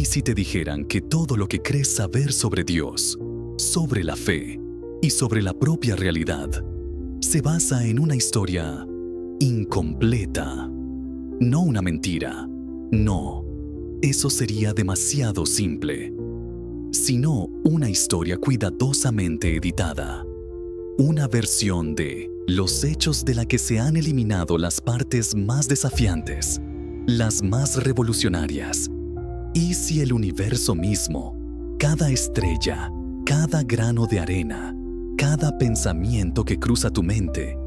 ¿Y si te dijeran que todo lo que crees saber sobre Dios, sobre la fe y sobre la propia realidad se basa en una historia incompleta? No una mentira. No, eso sería demasiado simple. Sino una historia cuidadosamente editada. Una versión de los hechos de la que se han eliminado las partes más desafiantes, las más revolucionarias. ¿Y si el universo mismo, cada estrella, cada grano de arena, cada pensamiento que cruza tu mente,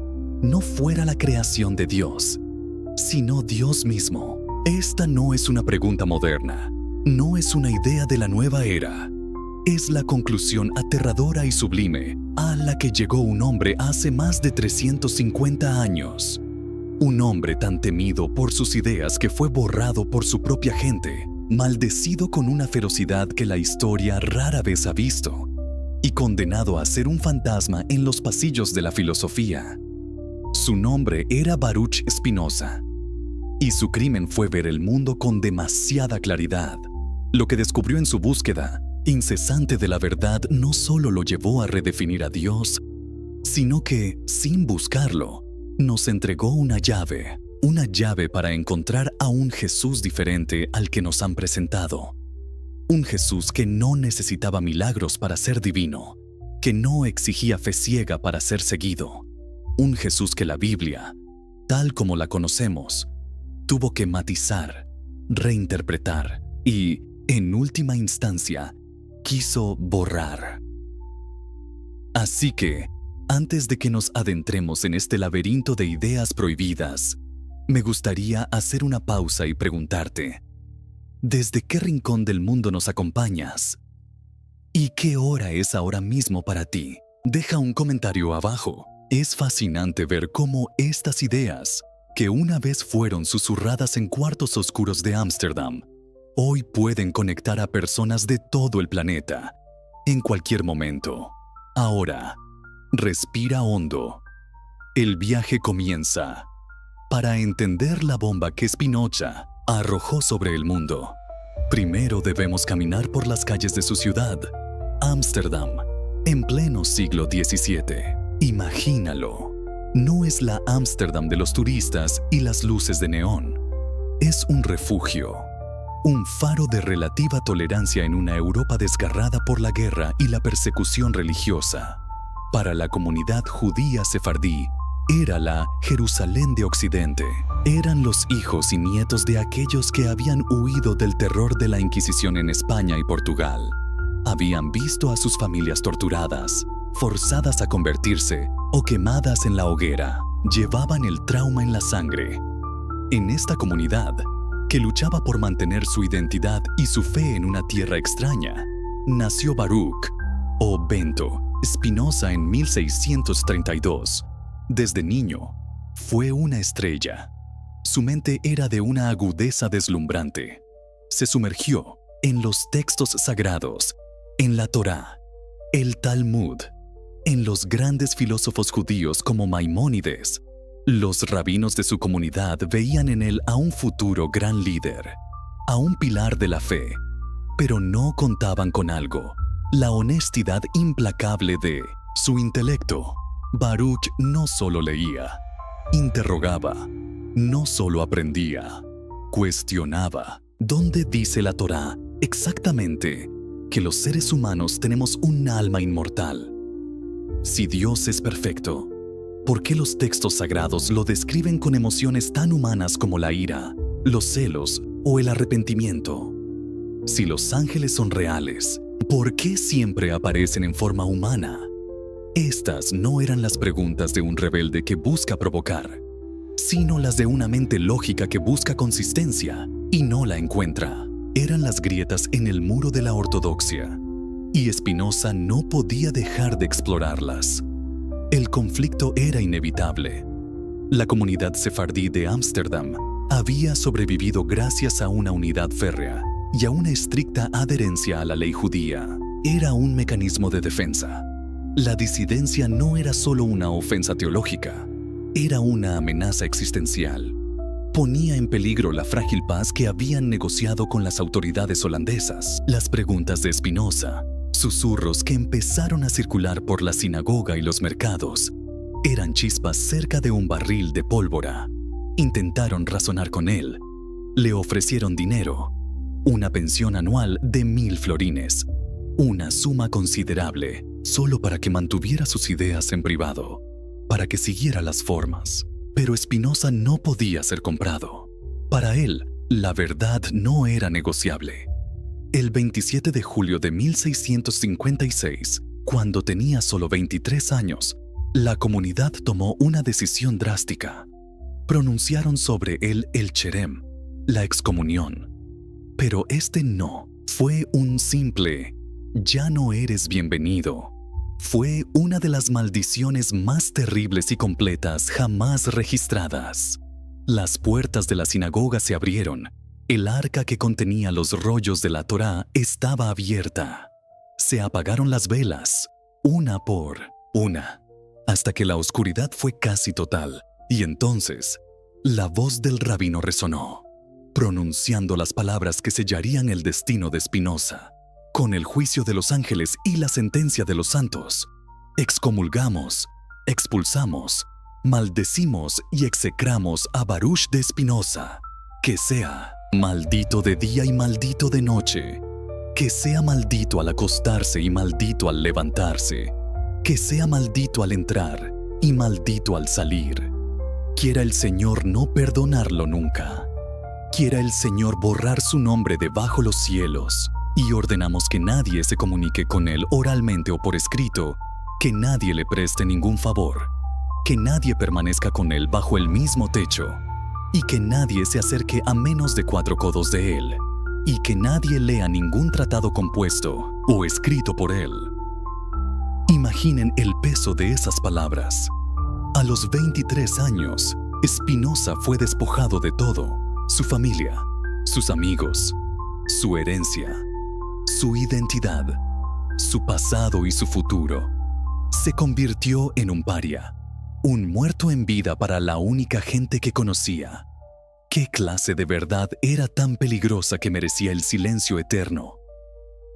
no fuera la creación de Dios, sino Dios mismo? Esta no es una pregunta moderna, no es una idea de la nueva era. Es la conclusión aterradora y sublime a la que llegó un hombre hace más de 350 años. Un hombre tan temido por sus ideas que fue borrado por su propia gente, maldecido con una ferocidad que la historia rara vez ha visto, y condenado a ser un fantasma en los pasillos de la filosofía. Su nombre era Baruch Spinoza, y su crimen fue ver el mundo con demasiada claridad. Lo que descubrió en su búsqueda incesante de la verdad no solo lo llevó a redefinir a Dios, sino que, sin buscarlo, nos entregó una llave para encontrar a un Jesús diferente al que nos han presentado. Un Jesús que no necesitaba milagros para ser divino, que no exigía fe ciega para ser seguido. Un Jesús que la Biblia, tal como la conocemos, tuvo que matizar, reinterpretar y, en última instancia, quiso borrar. Así que, antes de que nos adentremos en este laberinto de ideas prohibidas, me gustaría hacer una pausa y preguntarte, ¿desde qué rincón del mundo nos acompañas? ¿Y qué hora es ahora mismo para ti? Deja un comentario abajo. Es fascinante ver cómo estas ideas, que una vez fueron susurradas en cuartos oscuros de Ámsterdam, hoy pueden conectar a personas de todo el planeta, en cualquier momento. Ahora, respira hondo. El viaje comienza. Para entender la bomba que Spinoza arrojó sobre el mundo, primero debemos caminar por las calles de su ciudad, Ámsterdam, en pleno siglo XVII. Imagínalo. No es la Ámsterdam de los turistas y las luces de neón. Es un refugio. Un faro de relativa tolerancia en una Europa desgarrada por la guerra y la persecución religiosa. Para la comunidad judía sefardí, era la Jerusalén de Occidente. Eran los hijos y nietos de aquellos que habían huido del terror de la Inquisición en España y Portugal. Habían visto a sus familias torturadas, forzadas a convertirse o quemadas en la hoguera. Llevaban el trauma en la sangre. En esta comunidad, que luchaba por mantener su identidad y su fe en una tierra extraña, nació Baruch, o Bento, Spinoza en 1632. Desde niño, fue una estrella. Su mente era de una agudeza deslumbrante. Se sumergió en los textos sagrados, en la Torá, el Talmud, en los grandes filósofos judíos como Maimónides. Los rabinos de su comunidad veían en él a un futuro gran líder, a un pilar de la fe, pero no contaban con algo: la honestidad implacable de su intelecto. Baruch no solo leía, interrogaba, no solo aprendía, cuestionaba. ¿Dónde dice la Torá exactamente que los seres humanos tenemos un alma inmortal? Si Dios es perfecto, ¿por qué los textos sagrados lo describen con emociones tan humanas como la ira, los celos o el arrepentimiento? Si los ángeles son reales, ¿por qué siempre aparecen en forma humana? Estas no eran las preguntas de un rebelde que busca provocar, sino las de una mente lógica que busca consistencia y no la encuentra. Eran las grietas en el muro de la ortodoxia, y Spinoza no podía dejar de explorarlas. El conflicto era inevitable. La comunidad sefardí de Ámsterdam había sobrevivido gracias a una unidad férrea y a una estricta adherencia a la ley judía. Era un mecanismo de defensa. La disidencia no era solo una ofensa teológica, era una amenaza existencial. Ponía en peligro la frágil paz que habían negociado con las autoridades holandesas. Las preguntas de Spinoza, susurros que empezaron a circular por la sinagoga y los mercados, eran chispas cerca de un barril de pólvora. Intentaron razonar con él. Le ofrecieron dinero, una pensión anual de 1000 florines, una suma considerable, solo para que mantuviera sus ideas en privado, para que siguiera las formas. Pero Spinoza no podía ser comprado. Para él, la verdad no era negociable. El 27 de julio de 1656, cuando tenía solo 23 años, la comunidad tomó una decisión drástica. Pronunciaron sobre él el cherem, la excomunión. Pero este no fue un simple «ya no eres bienvenido». Fue una de las maldiciones más terribles y completas jamás registradas. Las puertas de la sinagoga se abrieron. El arca que contenía los rollos de la Torá estaba abierta. Se apagaron las velas, una por una, hasta que la oscuridad fue casi total. Y entonces, la voz del rabino resonó, pronunciando las palabras que sellarían el destino de Spinoza. Con el juicio de los ángeles y la sentencia de los santos, excomulgamos, expulsamos, maldecimos y execramos a Baruch de Spinoza. Que sea maldito de día y maldito de noche. Que sea maldito al acostarse y maldito al levantarse. Que sea maldito al entrar y maldito al salir. Quiera el Señor no perdonarlo nunca. Quiera el Señor borrar su nombre debajo los cielos. Y ordenamos que nadie se comunique con él oralmente o por escrito, que nadie le preste ningún favor, que nadie permanezca con él bajo el mismo techo, y que nadie se acerque a menos de 4 codos de él, y que nadie lea ningún tratado compuesto o escrito por él. Imaginen el peso de esas palabras. A los 23 años, Spinoza fue despojado de todo: su familia, sus amigos, su herencia, su identidad, su pasado y su futuro. Se convirtió en un paria, un muerto en vida para la única gente que conocía. ¿Qué clase de verdad era tan peligrosa que merecía el silencio eterno?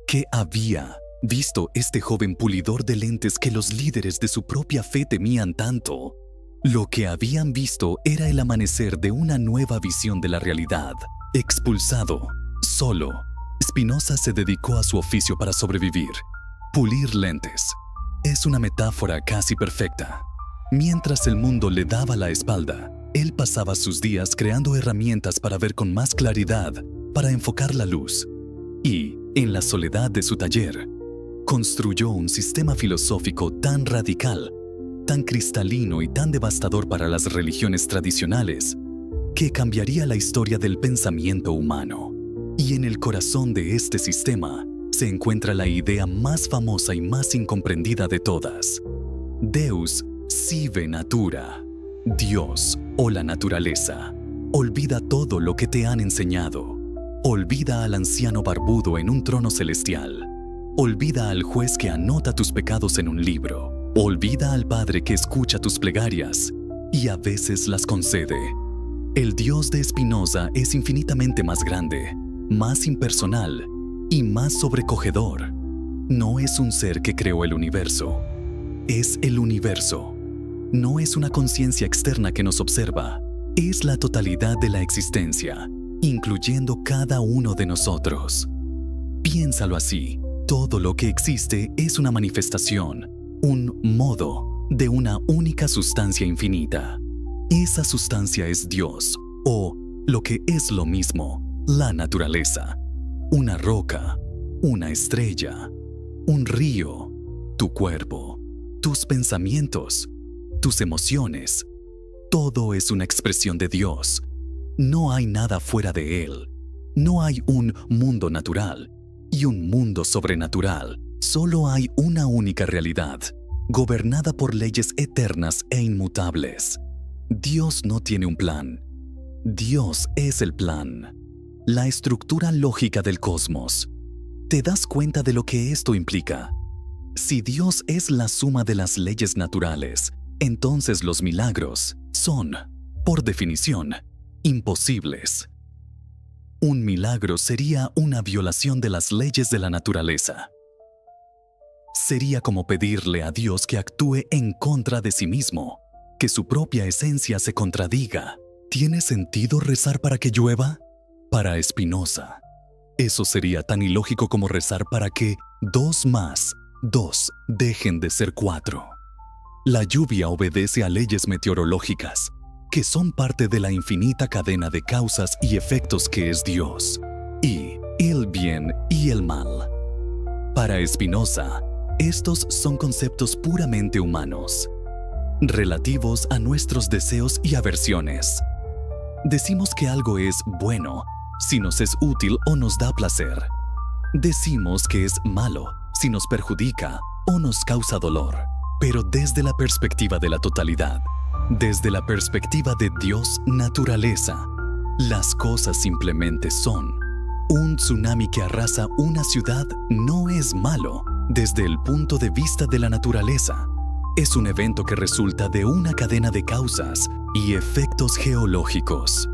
¿Qué había visto este joven pulidor de lentes que los líderes de su propia fe temían tanto? Lo que habían visto era el amanecer de una nueva visión de la realidad. Expulsado, solo, Spinoza se dedicó a su oficio para sobrevivir. Pulir lentes. Es una metáfora casi perfecta. Mientras el mundo le daba la espalda, él pasaba sus días creando herramientas para ver con más claridad, para enfocar la luz. Y, en la soledad de su taller, construyó un sistema filosófico tan radical, tan cristalino y tan devastador para las religiones tradicionales, que cambiaría la historia del pensamiento humano. Y en el corazón de este sistema se encuentra la idea más famosa y más incomprendida de todas: Deus sive natura. Dios o la naturaleza. Olvida todo lo que te han enseñado. Olvida al anciano barbudo en un trono celestial. Olvida al juez que anota tus pecados en un libro. Olvida al Padre que escucha tus plegarias y a veces las concede. El Dios de Spinoza es infinitamente más grande, más impersonal y más sobrecogedor. No es un ser que creó el universo. Es el universo. No es una conciencia externa que nos observa. Es la totalidad de la existencia, incluyendo cada uno de nosotros. Piénsalo así. Todo lo que existe es una manifestación, un modo de una única sustancia infinita. Esa sustancia es Dios, o, lo que es lo mismo, la naturaleza. Una roca, una estrella, un río, tu cuerpo, tus pensamientos, tus emociones. Todo es una expresión de Dios. No hay nada fuera de Él. No hay un mundo natural y un mundo sobrenatural. Solo hay una única realidad, gobernada por leyes eternas e inmutables. Dios no tiene un plan. Dios es el plan. La estructura lógica del cosmos. ¿Te das cuenta de lo que esto implica? Si Dios es la suma de las leyes naturales, entonces los milagros son, por definición, imposibles. Un milagro sería una violación de las leyes de la naturaleza. Sería como pedirle a Dios que actúe en contra de sí mismo, que su propia esencia se contradiga. ¿Tiene sentido rezar para que llueva? Para Spinoza, eso sería tan ilógico como rezar para que 2 más 2 dejen de ser 4. La lluvia obedece a leyes meteorológicas, que son parte de la infinita cadena de causas y efectos que es Dios, y el bien y el mal. Para Spinoza, estos son conceptos puramente humanos, relativos a nuestros deseos y aversiones. Decimos que algo es bueno si nos es útil o nos da placer. Decimos que es malo si nos perjudica o nos causa dolor. Pero desde la perspectiva de la totalidad, desde la perspectiva de Dios naturaleza, las cosas simplemente son. Un tsunami que arrasa una ciudad no es malo desde el punto de vista de la naturaleza. Es un evento que resulta de una cadena de causas y efectos geológicos.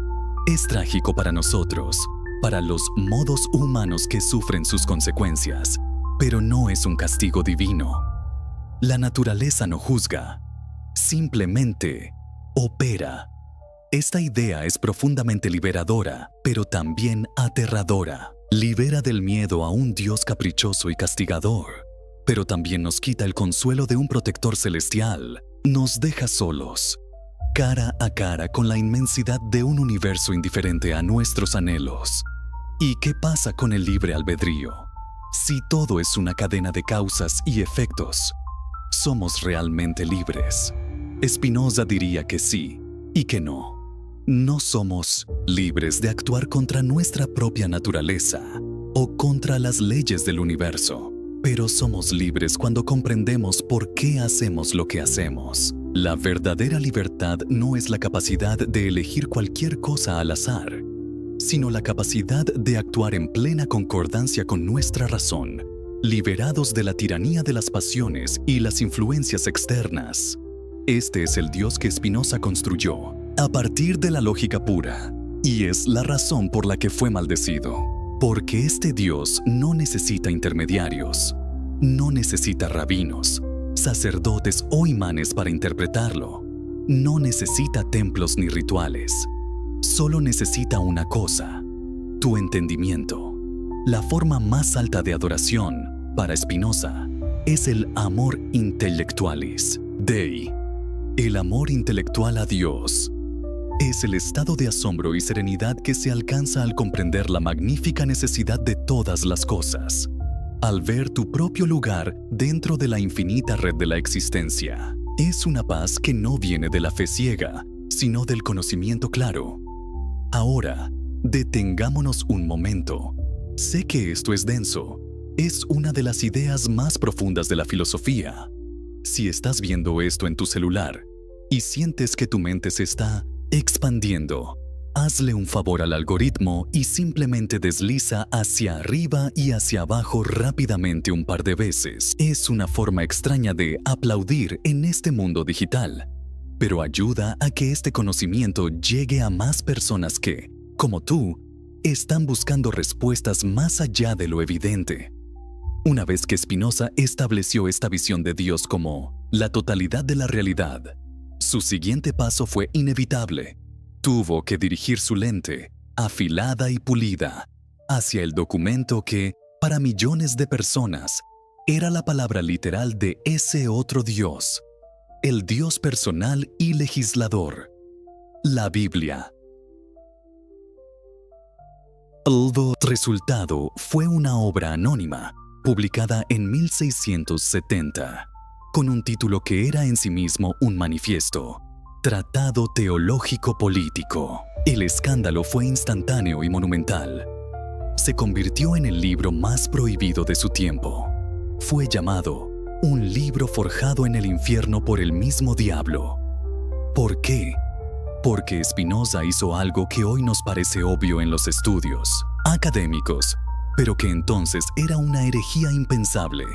Es trágico para nosotros, para los modos humanos que sufren sus consecuencias, pero no es un castigo divino. La naturaleza no juzga, simplemente opera. Esta idea es profundamente liberadora, pero también aterradora. Libera del miedo a un Dios caprichoso y castigador, pero también nos quita el consuelo de un protector celestial. Nos deja solos, cara a cara con la inmensidad de un universo indiferente a nuestros anhelos. ¿Y qué pasa con el libre albedrío? Si todo es una cadena de causas y efectos, ¿somos realmente libres? Spinoza diría que sí y que no. No somos libres de actuar contra nuestra propia naturaleza o contra las leyes del universo, pero somos libres cuando comprendemos por qué hacemos lo que hacemos. La verdadera libertad no es la capacidad de elegir cualquier cosa al azar, sino la capacidad de actuar en plena concordancia con nuestra razón, liberados de la tiranía de las pasiones y las influencias externas. Este es el Dios que Spinoza construyó a partir de la lógica pura, y es la razón por la que fue maldecido. Porque este Dios no necesita intermediarios, no necesita rabinos, sacerdotes o imanes para interpretarlo. No necesita templos ni rituales. Solo necesita una cosa: tu entendimiento. La forma más alta de adoración, para Spinoza, es el amor intellectualis, Dei. El amor intelectual a Dios es el estado de asombro y serenidad que se alcanza al comprender la magnífica necesidad de todas las cosas, al ver tu propio lugar dentro de la infinita red de la existencia. Es una paz que no viene de la fe ciega, sino del conocimiento claro. Ahora, detengámonos un momento. Sé que esto es denso. Es una de las ideas más profundas de la filosofía. Si estás viendo esto en tu celular y sientes que tu mente se está expandiendo, hazle un favor al algoritmo y simplemente desliza hacia arriba y hacia abajo rápidamente un par de veces. Es una forma extraña de aplaudir en este mundo digital, pero ayuda a que este conocimiento llegue a más personas que, como tú, están buscando respuestas más allá de lo evidente. Una vez que Spinoza estableció esta visión de Dios como la totalidad de la realidad, su siguiente paso fue inevitable. Tuvo que dirigir su lente, afilada y pulida, hacia el documento que, para millones de personas, era la palabra literal de ese otro Dios, el Dios personal y legislador, la Biblia. El resultado fue una obra anónima, publicada en 1670, con un título que era en sí mismo un manifiesto: Tratado Teológico Político. El escándalo fue instantáneo y monumental. Se convirtió en el libro más prohibido de su tiempo. Fue llamado un libro forjado en el infierno por el mismo diablo. ¿Por qué? Porque Spinoza hizo algo que hoy nos parece obvio en los estudios académicos, pero que entonces era una herejía impensable.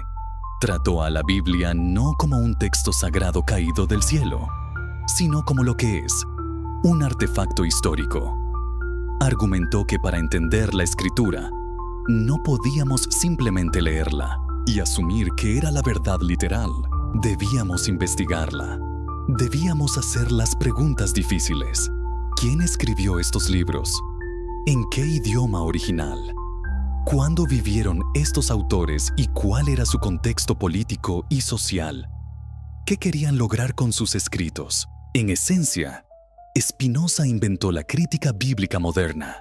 Trató a la Biblia no como un texto sagrado caído del cielo, sino como lo que es: un artefacto histórico, argumentó que para entender la Escritura, no podíamos simplemente leerla y asumir que era la verdad literal. Debíamos investigarla. Debíamos hacer las preguntas difíciles. ¿Quién escribió estos libros? ¿En qué idioma original? ¿Cuándo vivieron estos autores y cuál era su contexto político y social? ¿Qué querían lograr con sus escritos? En esencia, Spinoza inventó la crítica bíblica moderna,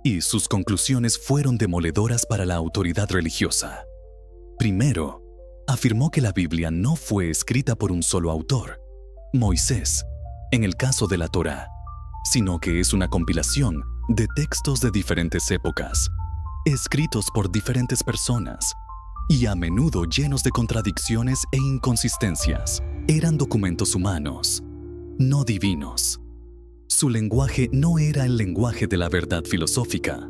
y sus conclusiones fueron demoledoras para la autoridad religiosa. Primero, afirmó que la Biblia no fue escrita por un solo autor, Moisés, en el caso de la Torá, sino que es una compilación de textos de diferentes épocas, escritos por diferentes personas, y a menudo llenos de contradicciones e inconsistencias. Eran documentos humanos, no divinos. Su lenguaje no era el lenguaje de la verdad filosófica,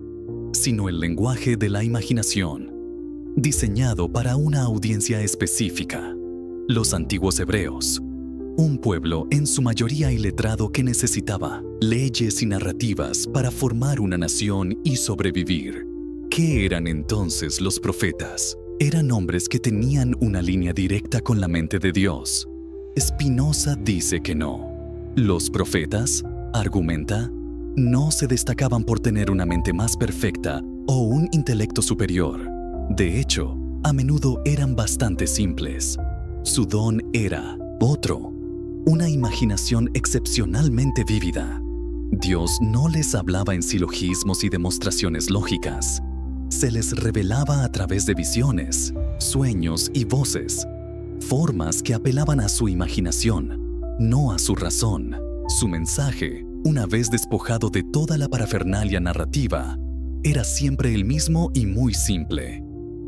sino el lenguaje de la imaginación, diseñado para una audiencia específica, los antiguos hebreos, un pueblo en su mayoría iletrado que necesitaba leyes y narrativas para formar una nación y sobrevivir. ¿Qué eran entonces los profetas? Eran hombres que tenían una línea directa con la mente de Dios. Spinoza dice que no. Los profetas, argumenta, no se destacaban por tener una mente más perfecta o un intelecto superior. De hecho, a menudo eran bastante simples. Su don era otro, una imaginación excepcionalmente vívida. Dios no les hablaba en silogismos y demostraciones lógicas. Se les revelaba a través de visiones, sueños y voces, formas que apelaban a su imaginación, no a su razón. Su mensaje, una vez despojado de toda la parafernalia narrativa, era siempre el mismo y muy simple.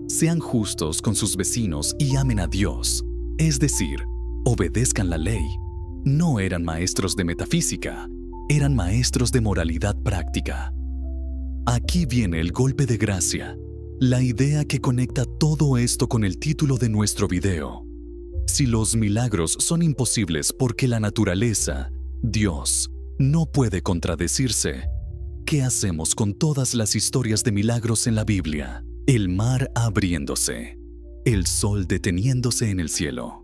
Sean justos con sus vecinos y amen a Dios, es decir, obedezcan la ley. No eran maestros de metafísica, eran maestros de moralidad práctica. Aquí viene el golpe de gracia, la idea que conecta todo esto con el título de nuestro video. Si los milagros son imposibles porque la naturaleza, Dios, no puede contradecirse, ¿qué hacemos con todas las historias de milagros en la Biblia? El mar abriéndose, el sol deteniéndose en el cielo,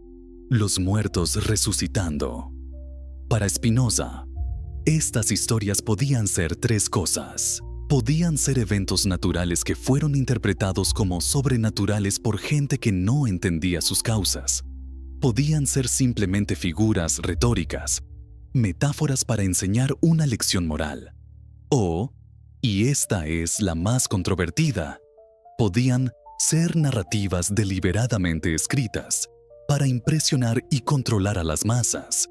los muertos resucitando. Para Spinoza, estas historias podían ser tres cosas. Podían ser eventos naturales que fueron interpretados como sobrenaturales por gente que no entendía sus causas. Podían ser simplemente figuras retóricas, metáforas para enseñar una lección moral. O, y esta es la más controvertida, podían ser narrativas deliberadamente escritas para impresionar y controlar a las masas,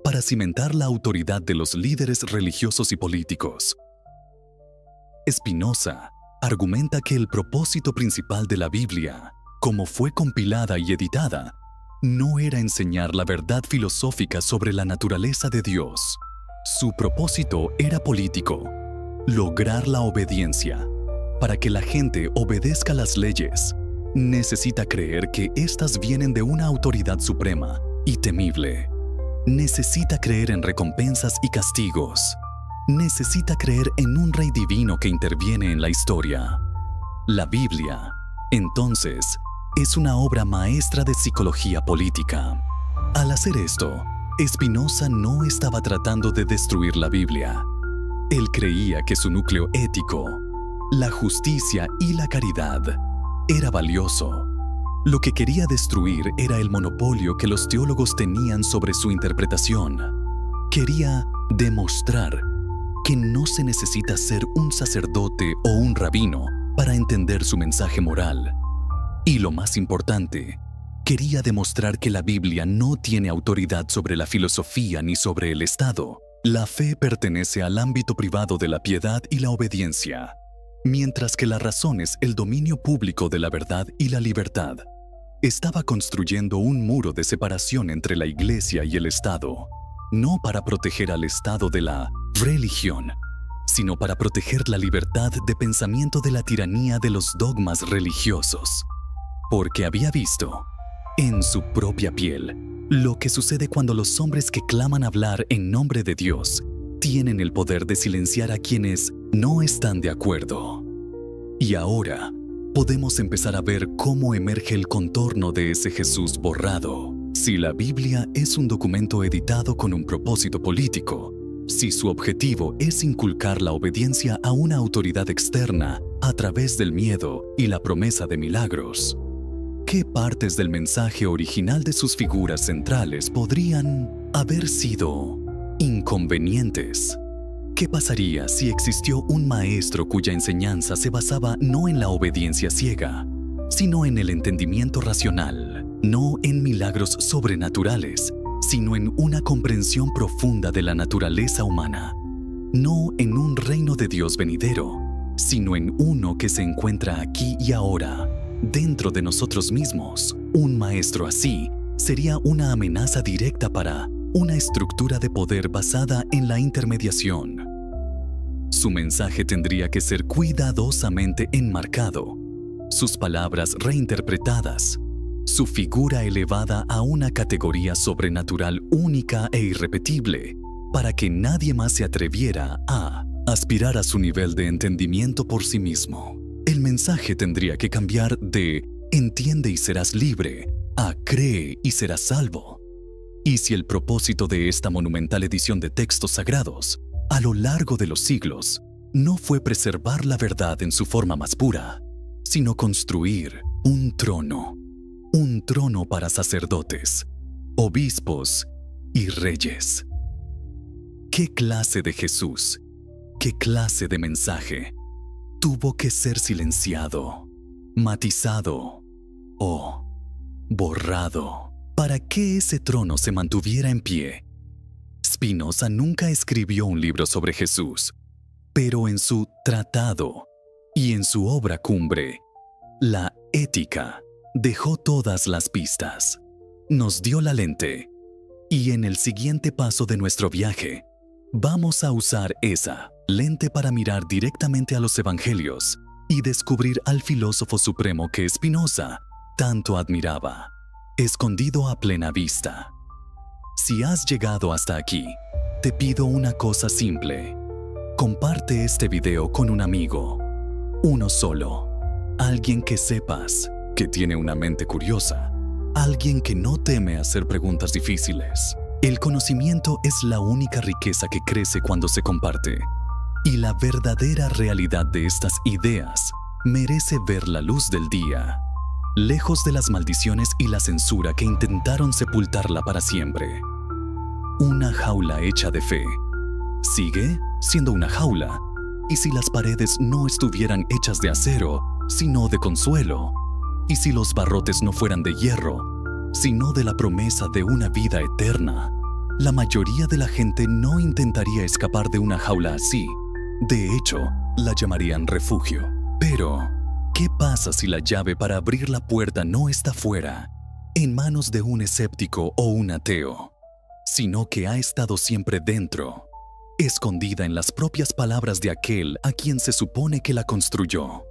para cimentar la autoridad de los líderes religiosos y políticos. Spinoza argumenta que el propósito principal de la Biblia, como fue compilada y editada, no era enseñar la verdad filosófica sobre la naturaleza de Dios. Su propósito era político, lograr la obediencia. Para que la gente obedezca las leyes, necesita creer que éstas vienen de una autoridad suprema y temible. Necesita creer en recompensas y castigos. Necesita creer en un rey divino que interviene en la historia. La Biblia, entonces, es una obra maestra de psicología política. Al hacer esto, Spinoza no estaba tratando de destruir la Biblia. Él creía que su núcleo ético, la justicia y la caridad, era valioso. Lo que quería destruir era el monopolio que los teólogos tenían sobre su interpretación. Quería demostrar que no se necesita ser un sacerdote o un rabino para entender su mensaje moral. Y lo más importante, quería demostrar que la Biblia no tiene autoridad sobre la filosofía ni sobre el Estado. La fe pertenece al ámbito privado de la piedad y la obediencia, mientras que la razón es el dominio público de la verdad y la libertad. Estaba construyendo un muro de separación entre la Iglesia y el Estado, no para proteger al Estado de la religión, sino para proteger la libertad de pensamiento de la tiranía de los dogmas religiosos. Porque había visto, en su propia piel, lo que sucede cuando los hombres que claman hablar en nombre de Dios tienen el poder de silenciar a quienes no están de acuerdo. Y ahora podemos empezar a ver cómo emerge el contorno de ese Jesús borrado. Si la Biblia es un documento editado con un propósito político, si su objetivo es inculcar la obediencia a una autoridad externa a través del miedo y la promesa de milagros, ¿qué partes del mensaje original de sus figuras centrales podrían haber sido inconvenientes? ¿Qué pasaría si existió un maestro cuya enseñanza se basaba no en la obediencia ciega, sino en el entendimiento racional, no en milagros sobrenaturales, sino en una comprensión profunda de la naturaleza humana, no en un reino de Dios venidero, sino en uno que se encuentra aquí y ahora, dentro de nosotros mismos? Un maestro así sería una amenaza directa para una estructura de poder basada en la intermediación. Su mensaje tendría que ser cuidadosamente enmarcado, sus palabras reinterpretadas, su figura elevada a una categoría sobrenatural única e irrepetible, para que nadie más se atreviera a aspirar a su nivel de entendimiento por sí mismo. El mensaje tendría que cambiar de "entiende y serás libre" a "cree y serás salvo". Y si el propósito de esta monumental edición de textos sagrados, a lo largo de los siglos, no fue preservar la verdad en su forma más pura, sino construir un trono para sacerdotes, obispos y reyes. ¿Qué clase de Jesús, qué clase de mensaje tuvo que ser silenciado, matizado o borrado para que ese trono se mantuviera en pie? Spinoza nunca escribió un libro sobre Jesús, pero en su tratado y en su obra cumbre, La Ética, dejó todas las pistas. Nos dio la lente, y en el siguiente paso de nuestro viaje, vamos a usar esa lente para mirar directamente a los evangelios y descubrir al filósofo supremo que Spinoza tanto admiraba, escondido a plena vista. Si has llegado hasta aquí, te pido una cosa simple. Comparte este video con un amigo, uno solo, alguien que sepas que tiene una mente curiosa, alguien que no teme hacer preguntas difíciles. El conocimiento es la única riqueza que crece cuando se comparte, y la verdadera realidad de estas ideas merece ver la luz del día, lejos de las maldiciones y la censura que intentaron sepultarla para siempre. Una jaula hecha de fe sigue siendo una jaula, y si las paredes no estuvieran hechas de acero, sino de consuelo, y si los barrotes no fueran de hierro, sino de la promesa de una vida eterna, la mayoría de la gente no intentaría escapar de una jaula así. De hecho, la llamarían refugio. Pero, ¿qué pasa si la llave para abrir la puerta no está fuera, en manos de un escéptico o un ateo, sino que ha estado siempre dentro, escondida en las propias palabras de aquel a quien se supone que la construyó?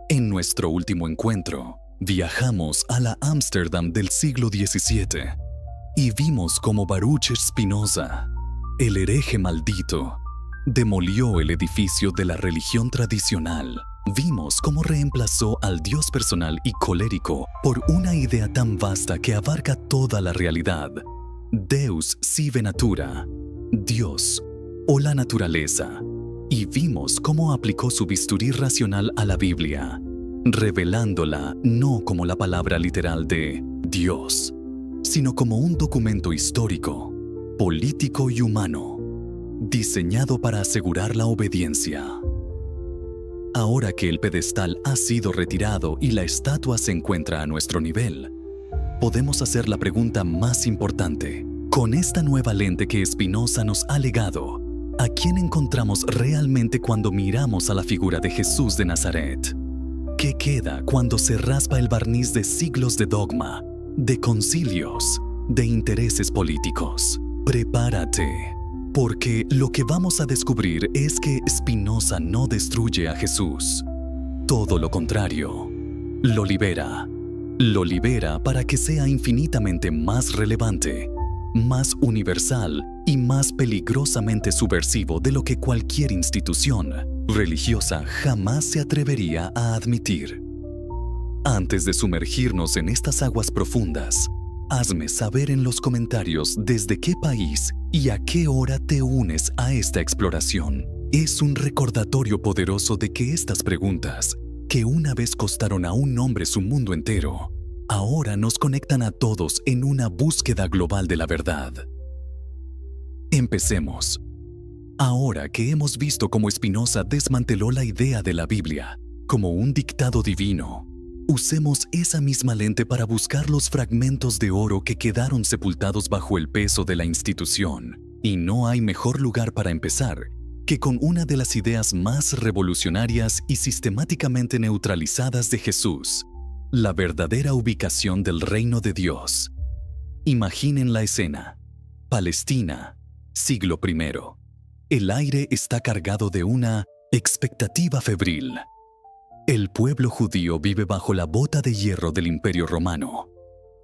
En nuestro último encuentro, viajamos a la Ámsterdam del siglo XVII y vimos cómo Baruch Spinoza, el hereje maldito, demolió el edificio de la religión tradicional. Vimos cómo reemplazó al Dios personal y colérico por una idea tan vasta que abarca toda la realidad, Deus sive natura, Dios o la naturaleza. Y vimos cómo aplicó su bisturí racional a la Biblia, revelándola no como la palabra literal de Dios, sino como un documento histórico, político y humano, diseñado para asegurar la obediencia. Ahora que el pedestal ha sido retirado y la estatua se encuentra a nuestro nivel, podemos hacer la pregunta más importante. Con esta nueva lente que Spinoza nos ha legado, ¿a quién encontramos realmente cuando miramos a la figura de Jesús de Nazaret? ¿Qué queda cuando se raspa el barniz de siglos de dogma, de concilios, de intereses políticos? Prepárate, porque lo que vamos a descubrir es que Spinoza no destruye a Jesús. Todo lo contrario, lo libera. Lo libera para que sea infinitamente más relevante, más universal y más peligrosamente subversivo de lo que cualquier institución, religiosa jamás se atrevería a admitir. Antes de sumergirnos en estas aguas profundas, hazme saber en los comentarios desde qué país y a qué hora te unes a esta exploración. Es un recordatorio poderoso de que estas preguntas, que una vez costaron a un hombre su mundo entero, ahora nos conectan a todos en una búsqueda global de la verdad. Empecemos. Ahora que hemos visto cómo Spinoza desmanteló la idea de la Biblia como un dictado divino, usemos esa misma lente para buscar los fragmentos de oro que quedaron sepultados bajo el peso de la institución. Y no hay mejor lugar para empezar que con una de las ideas más revolucionarias y sistemáticamente neutralizadas de Jesús: la verdadera ubicación del reino de Dios. Imaginen la escena. Palestina, siglo I. El aire está cargado de una expectativa febril. El pueblo judío vive bajo la bota de hierro del Imperio Romano.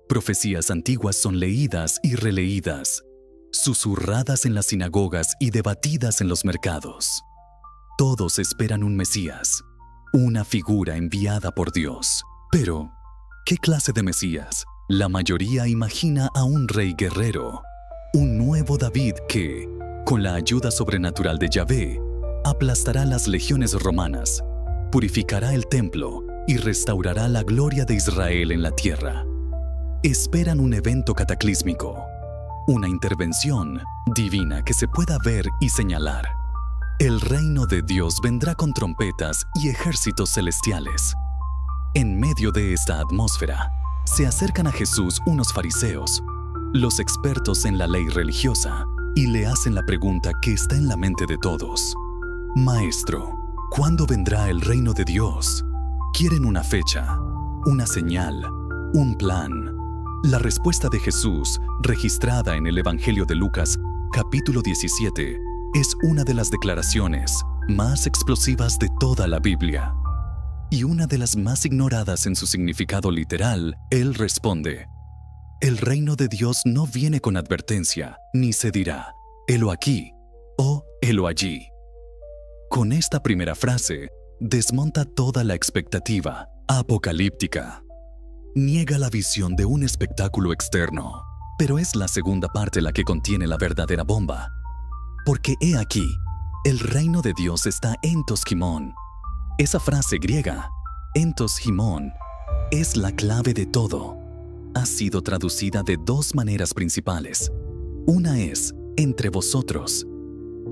Profecías antiguas son leídas y releídas, susurradas en las sinagogas y debatidas en los mercados. Todos esperan un Mesías, una figura enviada por Dios. Pero, ¿qué clase de Mesías? La mayoría imagina a un rey guerrero, un nuevo David que, con la ayuda sobrenatural de Yahvé, aplastará las legiones romanas, purificará el templo y restaurará la gloria de Israel en la tierra. Esperan un evento cataclísmico, una intervención divina que se pueda ver y señalar. El reino de Dios vendrá con trompetas y ejércitos celestiales. En medio de esta atmósfera, se acercan a Jesús unos fariseos, los expertos en la ley religiosa, y le hacen la pregunta que está en la mente de todos. Maestro, ¿cuándo vendrá el reino de Dios? Quieren una fecha, una señal, un plan. La respuesta de Jesús, registrada en el Evangelio de Lucas, capítulo 17, es una de las declaraciones más explosivas de toda la Biblia. Y una de las más ignoradas en su significado literal. Él responde: el reino de Dios no viene con advertencia, ni se dirá, helo aquí o helo allí. Con esta primera frase, desmonta toda la expectativa apocalíptica. Niega la visión de un espectáculo externo, pero es la segunda parte la que contiene la verdadera bomba. Porque he aquí, el reino de Dios está entos himón. Esa frase griega, entos himón, es la clave de todo. Ha sido traducida de dos maneras principales. Una es entre vosotros.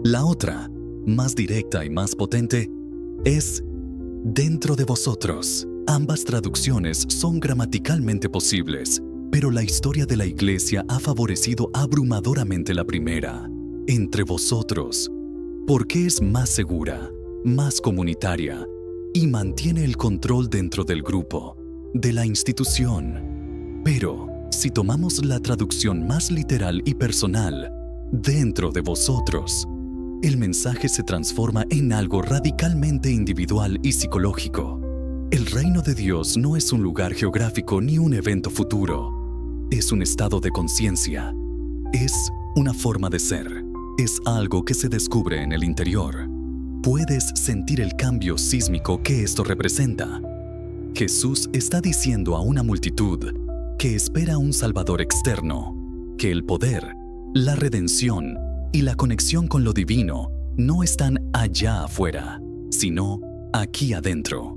La otra, más directa y más potente, es dentro de vosotros. Ambas traducciones son gramaticalmente posibles, pero la historia de la Iglesia ha favorecido abrumadoramente la primera, entre vosotros, porque es más segura, más comunitaria y mantiene el control dentro del grupo, de la institución. Pero, si tomamos la traducción más literal y personal, dentro de vosotros, el mensaje se transforma en algo radicalmente individual y psicológico. El reino de Dios no es un lugar geográfico ni un evento futuro. Es un estado de conciencia. Es una forma de ser. Es algo que se descubre en el interior. Puedes sentir el cambio sísmico que esto representa. Jesús está diciendo a una multitud que espera un Salvador externo, que el poder, la redención y la conexión con lo divino no están allá afuera, sino aquí adentro.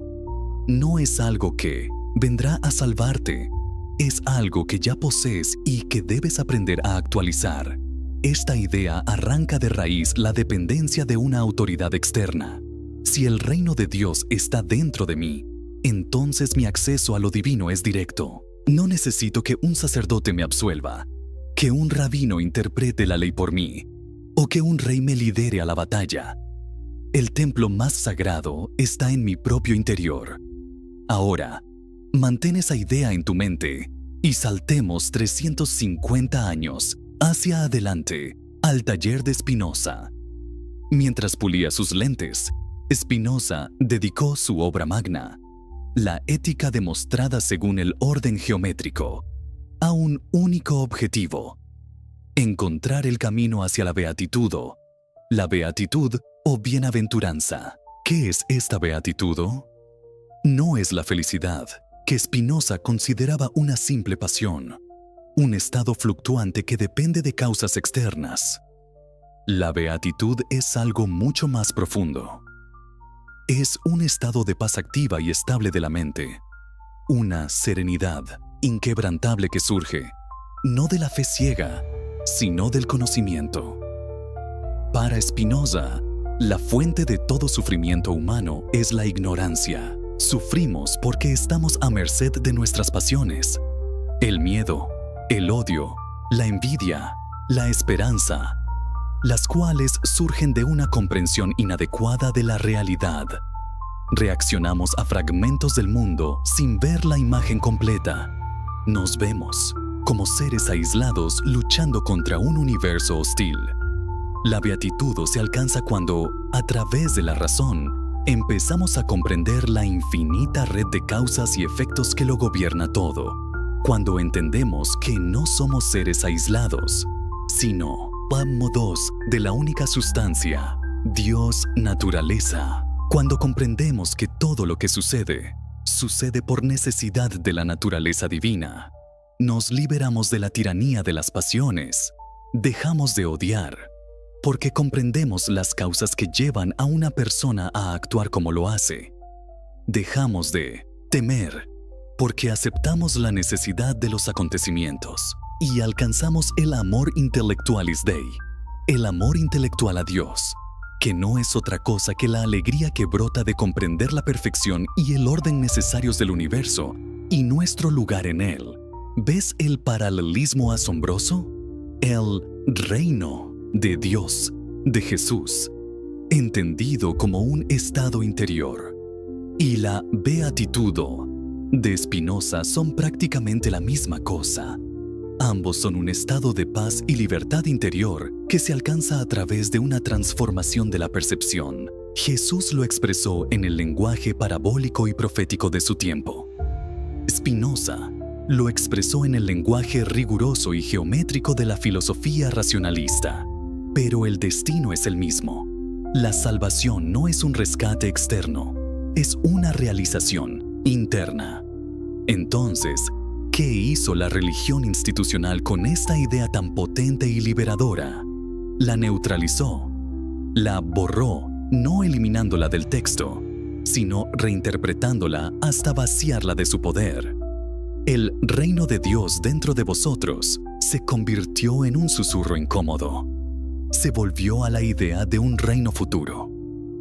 No es algo que vendrá a salvarte, es algo que ya posees y que debes aprender a actualizar. Esta idea arranca de raíz la dependencia de una autoridad externa. Si el reino de Dios está dentro de mí, entonces mi acceso a lo divino es directo. No necesito que un sacerdote me absuelva, que un rabino interprete la ley por mí, o que un rey me lidere a la batalla. El templo más sagrado está en mi propio interior. Ahora, mantén esa idea en tu mente y saltemos 350 años hacia adelante al taller de Spinoza. Mientras pulía sus lentes, Spinoza dedicó su obra magna, la ética demostrada según el orden geométrico, a un único objetivo: encontrar el camino hacia la beatitud o bienaventuranza, ¿Qué es esta beatitudo? No es la felicidad, que Spinoza consideraba una simple pasión, un estado fluctuante que depende de causas externas. La beatitud es algo mucho más profundo. Es un estado de paz activa y estable de la mente, una serenidad inquebrantable que surge, no de la fe ciega, sino del conocimiento. Para Spinoza, la fuente de todo sufrimiento humano es la ignorancia. Sufrimos porque estamos a merced de nuestras pasiones. El miedo, el odio, la envidia, la esperanza, las cuales surgen de una comprensión inadecuada de la realidad. Reaccionamos a fragmentos del mundo sin ver la imagen completa. Nos vemos como seres aislados luchando contra un universo hostil. La beatitud se alcanza cuando, a través de la razón, empezamos a comprender la infinita red de causas y efectos que lo gobierna todo. Cuando entendemos que no somos seres aislados, sino modos de la única sustancia, Dios naturaleza. Cuando comprendemos que todo lo que sucede, sucede por necesidad de la naturaleza divina, nos liberamos de la tiranía de las pasiones, dejamos de odiar, porque comprendemos las causas que llevan a una persona a actuar como lo hace. Dejamos de temer, porque aceptamos la necesidad de los acontecimientos y alcanzamos el amor intellectualis Dei, el amor intelectual a Dios, que no es otra cosa que la alegría que brota de comprender la perfección y el orden necesarios del universo y nuestro lugar en él. ¿Ves el paralelismo asombroso? El reino de Dios, de Jesús, entendido como un estado interior, y la beatitudo de Spinoza son prácticamente la misma cosa. Ambos son un estado de paz y libertad interior que se alcanza a través de una transformación de la percepción. Jesús lo expresó en el lenguaje parabólico y profético de su tiempo. Spinoza lo expresó en el lenguaje riguroso y geométrico de la filosofía racionalista. Pero el destino es el mismo. La salvación no es un rescate externo, es una realización interna. Entonces, ¿qué hizo la religión institucional con esta idea tan potente y liberadora? La neutralizó, la borró, no eliminándola del texto, sino reinterpretándola hasta vaciarla de su poder. El reino de Dios dentro de vosotros se convirtió en un susurro incómodo. Se volvió a la idea de un reino futuro,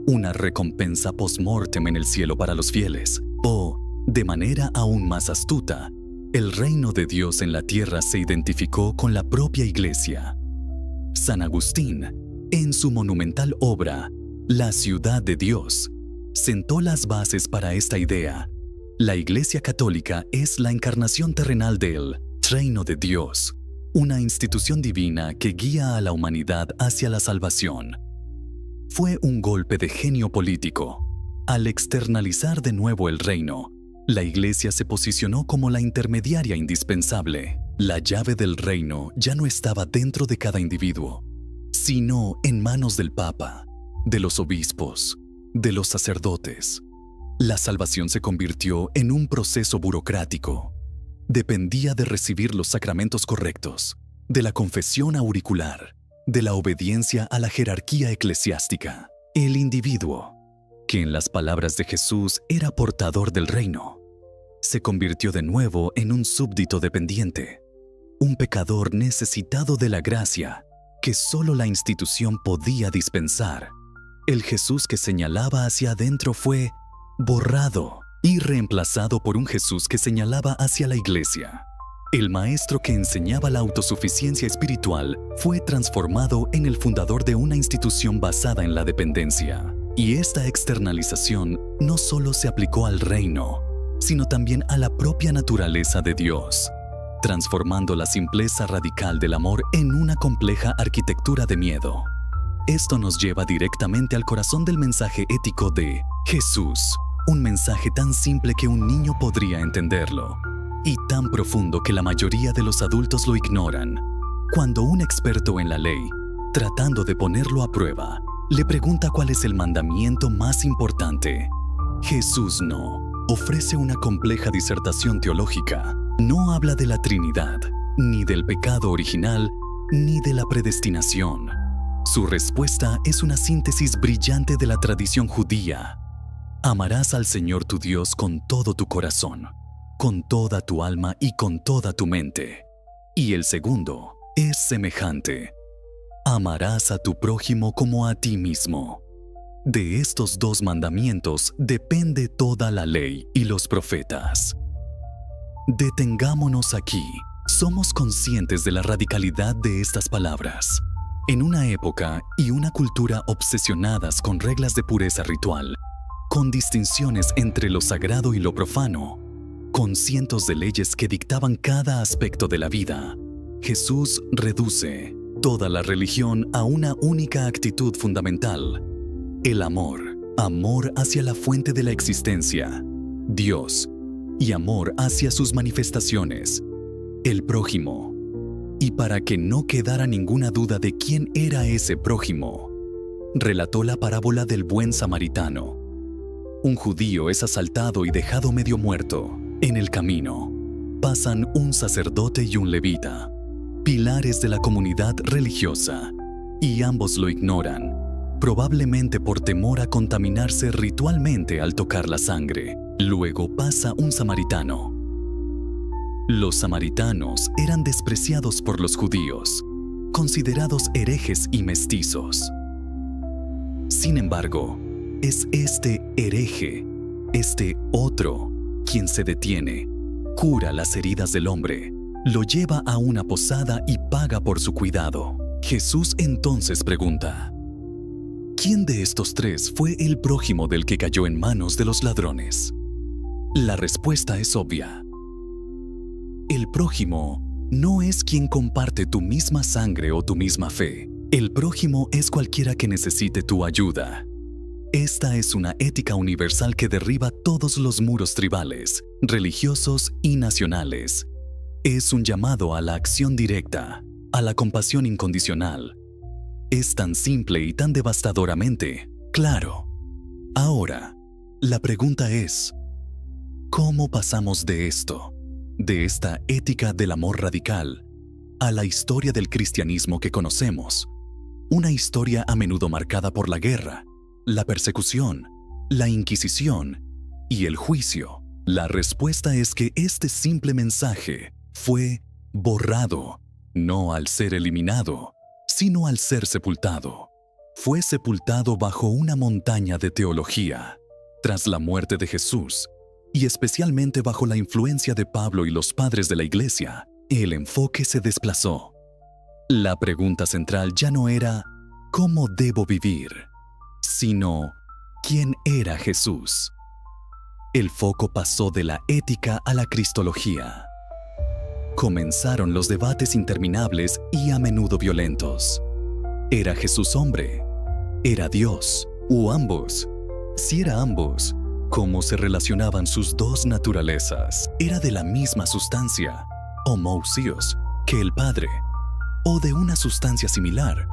una recompensa post-mortem en el cielo para los fieles, o, de manera aún más astuta, el reino de Dios en la tierra se identificó con la propia Iglesia. San Agustín, en su monumental obra, La ciudad de Dios, sentó las bases para esta idea. La Iglesia Católica es la encarnación terrenal del reino de Dios, una institución divina que guía a la humanidad hacia la salvación. Fue un golpe de genio político. Al externalizar de nuevo el reino, la Iglesia se posicionó como la intermediaria indispensable. La llave del reino ya no estaba dentro de cada individuo, sino en manos del Papa, de los obispos, de los sacerdotes. La salvación se convirtió en un proceso burocrático. Dependía de recibir los sacramentos correctos, de la confesión auricular, de la obediencia a la jerarquía eclesiástica. El individuo, que en las palabras de Jesús era portador del reino, se convirtió de nuevo en un súbdito dependiente, un pecador necesitado de la gracia que solo la institución podía dispensar. El Jesús que señalaba hacia adentro fue borrado y reemplazado por un Jesús que señalaba hacia la Iglesia. El maestro que enseñaba la autosuficiencia espiritual fue transformado en el fundador de una institución basada en la dependencia. Y esta externalización no solo se aplicó al reino, sino también a la propia naturaleza de Dios, transformando la simpleza radical del amor en una compleja arquitectura de miedo. Esto nos lleva directamente al corazón del mensaje ético de Jesús, un mensaje tan simple que un niño podría entenderlo, y tan profundo que la mayoría de los adultos lo ignoran. Cuando un experto en la ley, tratando de ponerlo a prueba, Le pregunta cuál es el mandamiento más importante. Jesús no ofrece una compleja disertación teológica. No habla de la Trinidad, ni del pecado original, ni de la predestinación. Su respuesta es una síntesis brillante de la tradición judía. Amarás al Señor tu Dios con todo tu corazón, con toda tu alma y con toda tu mente. Y el segundo es semejante. Amarás a tu prójimo como a ti mismo. De estos dos mandamientos depende toda la ley y los profetas. Detengámonos aquí. Somos conscientes de la radicalidad de estas palabras. En una época y una cultura obsesionadas con reglas de pureza ritual, con distinciones entre lo sagrado y lo profano, con cientos de leyes que dictaban cada aspecto de la vida, Jesús reduce toda la religión a una única actitud fundamental: el amor. Amor hacia la fuente de la existencia, Dios, y amor hacia sus manifestaciones, el prójimo. Y para que no quedara ninguna duda de quién era ese prójimo, relató la parábola del buen samaritano. Un judío es asaltado y dejado medio muerto. En el camino pasan un sacerdote y un levita, pilares de la comunidad religiosa, y ambos lo ignoran, probablemente por temor a contaminarse ritualmente al tocar la sangre. Luego pasa un samaritano. Los samaritanos eran despreciados por los judíos, considerados herejes y mestizos. Sin embargo, es este hereje, este otro, quien se detiene, cura las heridas del hombre, lo lleva a una posada y paga por su cuidado. Jesús entonces pregunta: ¿quién de estos tres fue el prójimo del que cayó en manos de los ladrones? La respuesta es obvia. El prójimo no es quien comparte tu misma sangre o tu misma fe. El prójimo es cualquiera que necesite tu ayuda. Esta es una ética universal que derriba todos los muros tribales, religiosos y nacionales. Es un llamado a la acción directa, a la compasión incondicional. Es tan simple y tan devastadoramente claro. Ahora, la pregunta es: ¿cómo pasamos de esto, de esta ética del amor radical, a la historia del cristianismo que conocemos? Una historia a menudo marcada por la guerra, la persecución, la Inquisición y el juicio. La respuesta es que este simple mensaje fue borrado, no al ser eliminado, sino al ser sepultado. Fue sepultado bajo una montaña de teología. Tras la muerte de Jesús, y especialmente bajo la influencia de Pablo y los padres de la Iglesia, el enfoque se desplazó. La pregunta central ya no era ¿cómo debo vivir?, sino ¿quién era Jesús? El foco pasó de la ética a la cristología. Comenzaron los debates interminables y a menudo violentos. ¿Era Jesús hombre? ¿Era Dios? ¿O ambos? Si era ambos, ¿cómo se relacionaban sus dos naturalezas? ¿Era de la misma sustancia, homousios, que el Padre? ¿O de una sustancia similar,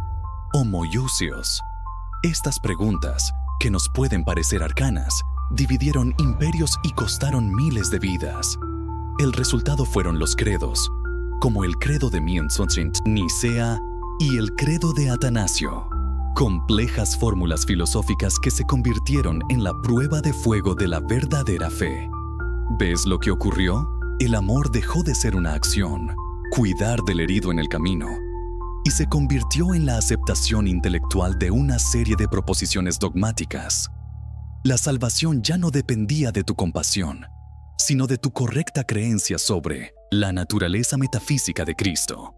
homoiousios? Estas preguntas, que nos pueden parecer arcanas, dividieron imperios y costaron miles de vidas. El resultado fueron los credos, como el credo de Nicea y el credo de Atanasio, complejas fórmulas filosóficas que se convirtieron en la prueba de fuego de la verdadera fe. ¿Ves lo que ocurrió? El amor dejó de ser una acción, cuidar del herido en el camino, y se convirtió en la aceptación intelectual de una serie de proposiciones dogmáticas. La salvación ya no dependía de tu compasión, sino de tu correcta creencia sobre la naturaleza metafísica de Cristo.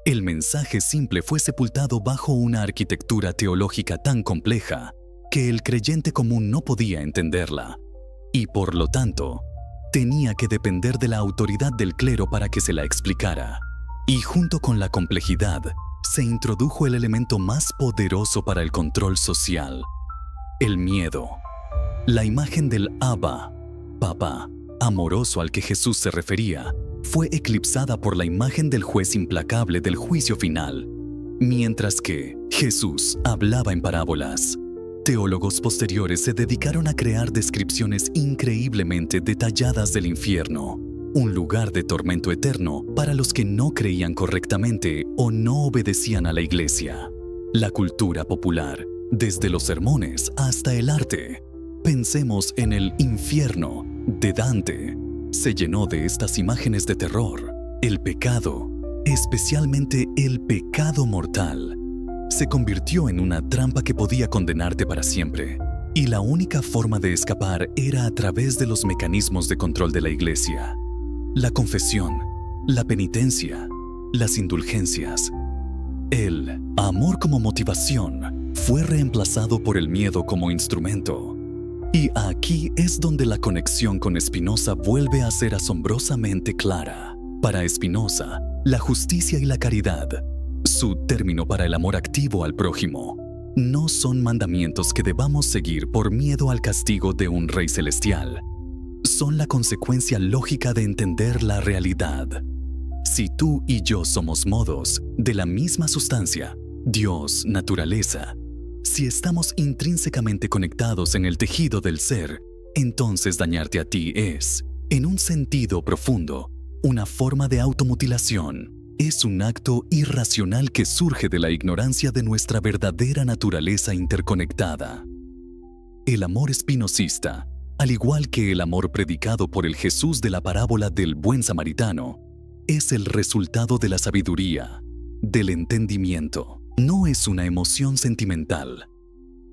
El mensaje simple fue sepultado bajo una arquitectura teológica tan compleja que el creyente común no podía entenderla, y por lo tanto, tenía que depender de la autoridad del clero para que se la explicara. Y junto con la complejidad, se introdujo el elemento más poderoso para el control social: el miedo. La imagen del Abba, Papá, amoroso al que Jesús se refería, fue eclipsada por la imagen del juez implacable del juicio final. Mientras que Jesús hablaba en parábolas, teólogos posteriores se dedicaron a crear descripciones increíblemente detalladas del infierno, un lugar de tormento eterno para los que no creían correctamente o no obedecían a la Iglesia. La cultura popular, desde los sermones hasta el arte, pensemos en el infierno de Dante, se llenó de estas imágenes de terror. El pecado, especialmente el pecado mortal, se convirtió en una trampa que podía condenarte para siempre, y la única forma de escapar era a través de los mecanismos de control de la Iglesia: la confesión, la penitencia, las indulgencias. El amor como motivación fue reemplazado por el miedo como instrumento. Y aquí es donde la conexión con Spinoza vuelve a ser asombrosamente clara. Para Spinoza, la justicia y la caridad, su término para el amor activo al prójimo, no son mandamientos que debamos seguir por miedo al castigo de un rey celestial. Son la consecuencia lógica de entender la realidad. Si tú y yo somos modos de la misma sustancia, Dios, naturaleza, si estamos intrínsecamente conectados en el tejido del ser, entonces dañarte a ti es, en un sentido profundo, una forma de automutilación. Es un acto irracional que surge de la ignorancia de nuestra verdadera naturaleza interconectada. El amor espinosista, al igual que el amor predicado por el Jesús de la parábola del buen samaritano, es el resultado de la sabiduría, del entendimiento. No es una emoción sentimental.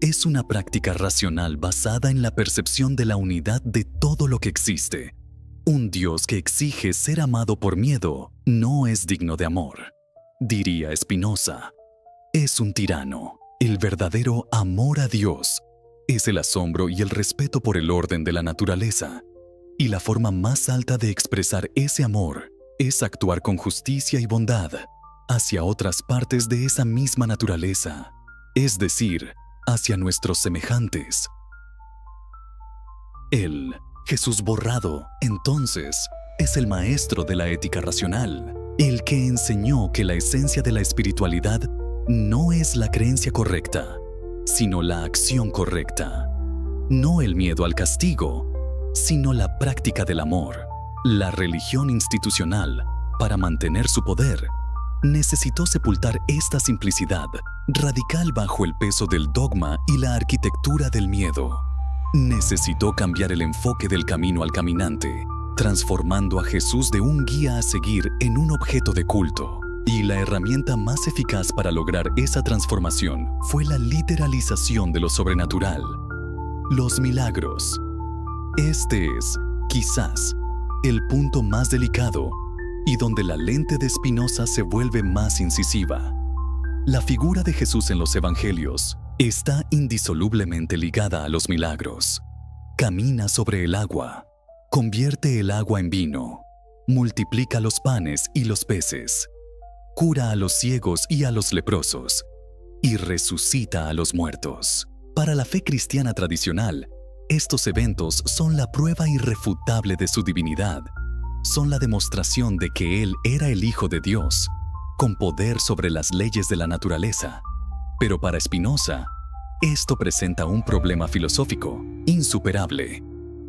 Es una práctica racional basada en la percepción de la unidad de todo lo que existe. Un Dios que exige ser amado por miedo no es digno de amor. Diría Spinoza, es un tirano. El verdadero amor a Dios es el asombro y el respeto por el orden de la naturaleza. Y la forma más alta de expresar ese amor es actuar con justicia y bondad hacia otras partes de esa misma naturaleza, es decir, hacia nuestros semejantes. El Jesús borrado, entonces, es el maestro de la ética racional, el que enseñó que la esencia de la espiritualidad no es la creencia correcta, sino la acción correcta. No el miedo al castigo, sino la práctica del amor. La religión institucional, para mantener su poder, necesitó sepultar esta simplicidad radical bajo el peso del dogma y la arquitectura del miedo. Necesitó cambiar el enfoque del camino al caminante, transformando a Jesús de un guía a seguir en un objeto de culto. Y la herramienta más eficaz para lograr esa transformación fue la literalización de lo sobrenatural. Los milagros. Este es, quizás, el punto más delicado y donde la lente de Spinoza se vuelve más incisiva. La figura de Jesús en los evangelios está indisolublemente ligada a los milagros. Camina sobre el agua, convierte el agua en vino, multiplica los panes y los peces, cura a los ciegos y a los leprosos, y resucita a los muertos. Para la fe cristiana tradicional, estos eventos son la prueba irrefutable de su divinidad. Son la demostración de que Él era el Hijo de Dios, con poder sobre las leyes de la naturaleza. Pero para Spinoza, esto presenta un problema filosófico insuperable.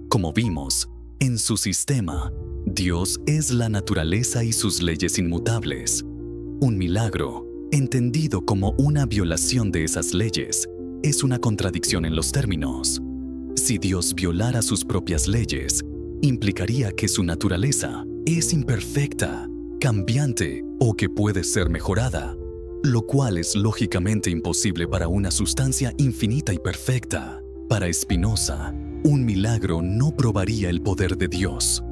Como vimos, en su sistema, Dios es la naturaleza y sus leyes inmutables. Un milagro, entendido como una violación de esas leyes, es una contradicción en los términos. Si Dios violara sus propias leyes, implicaría que su naturaleza es imperfecta, cambiante o que puede ser mejorada, lo cual es lógicamente imposible para una sustancia infinita y perfecta. Para Spinoza, un milagro no probaría el poder de Dios,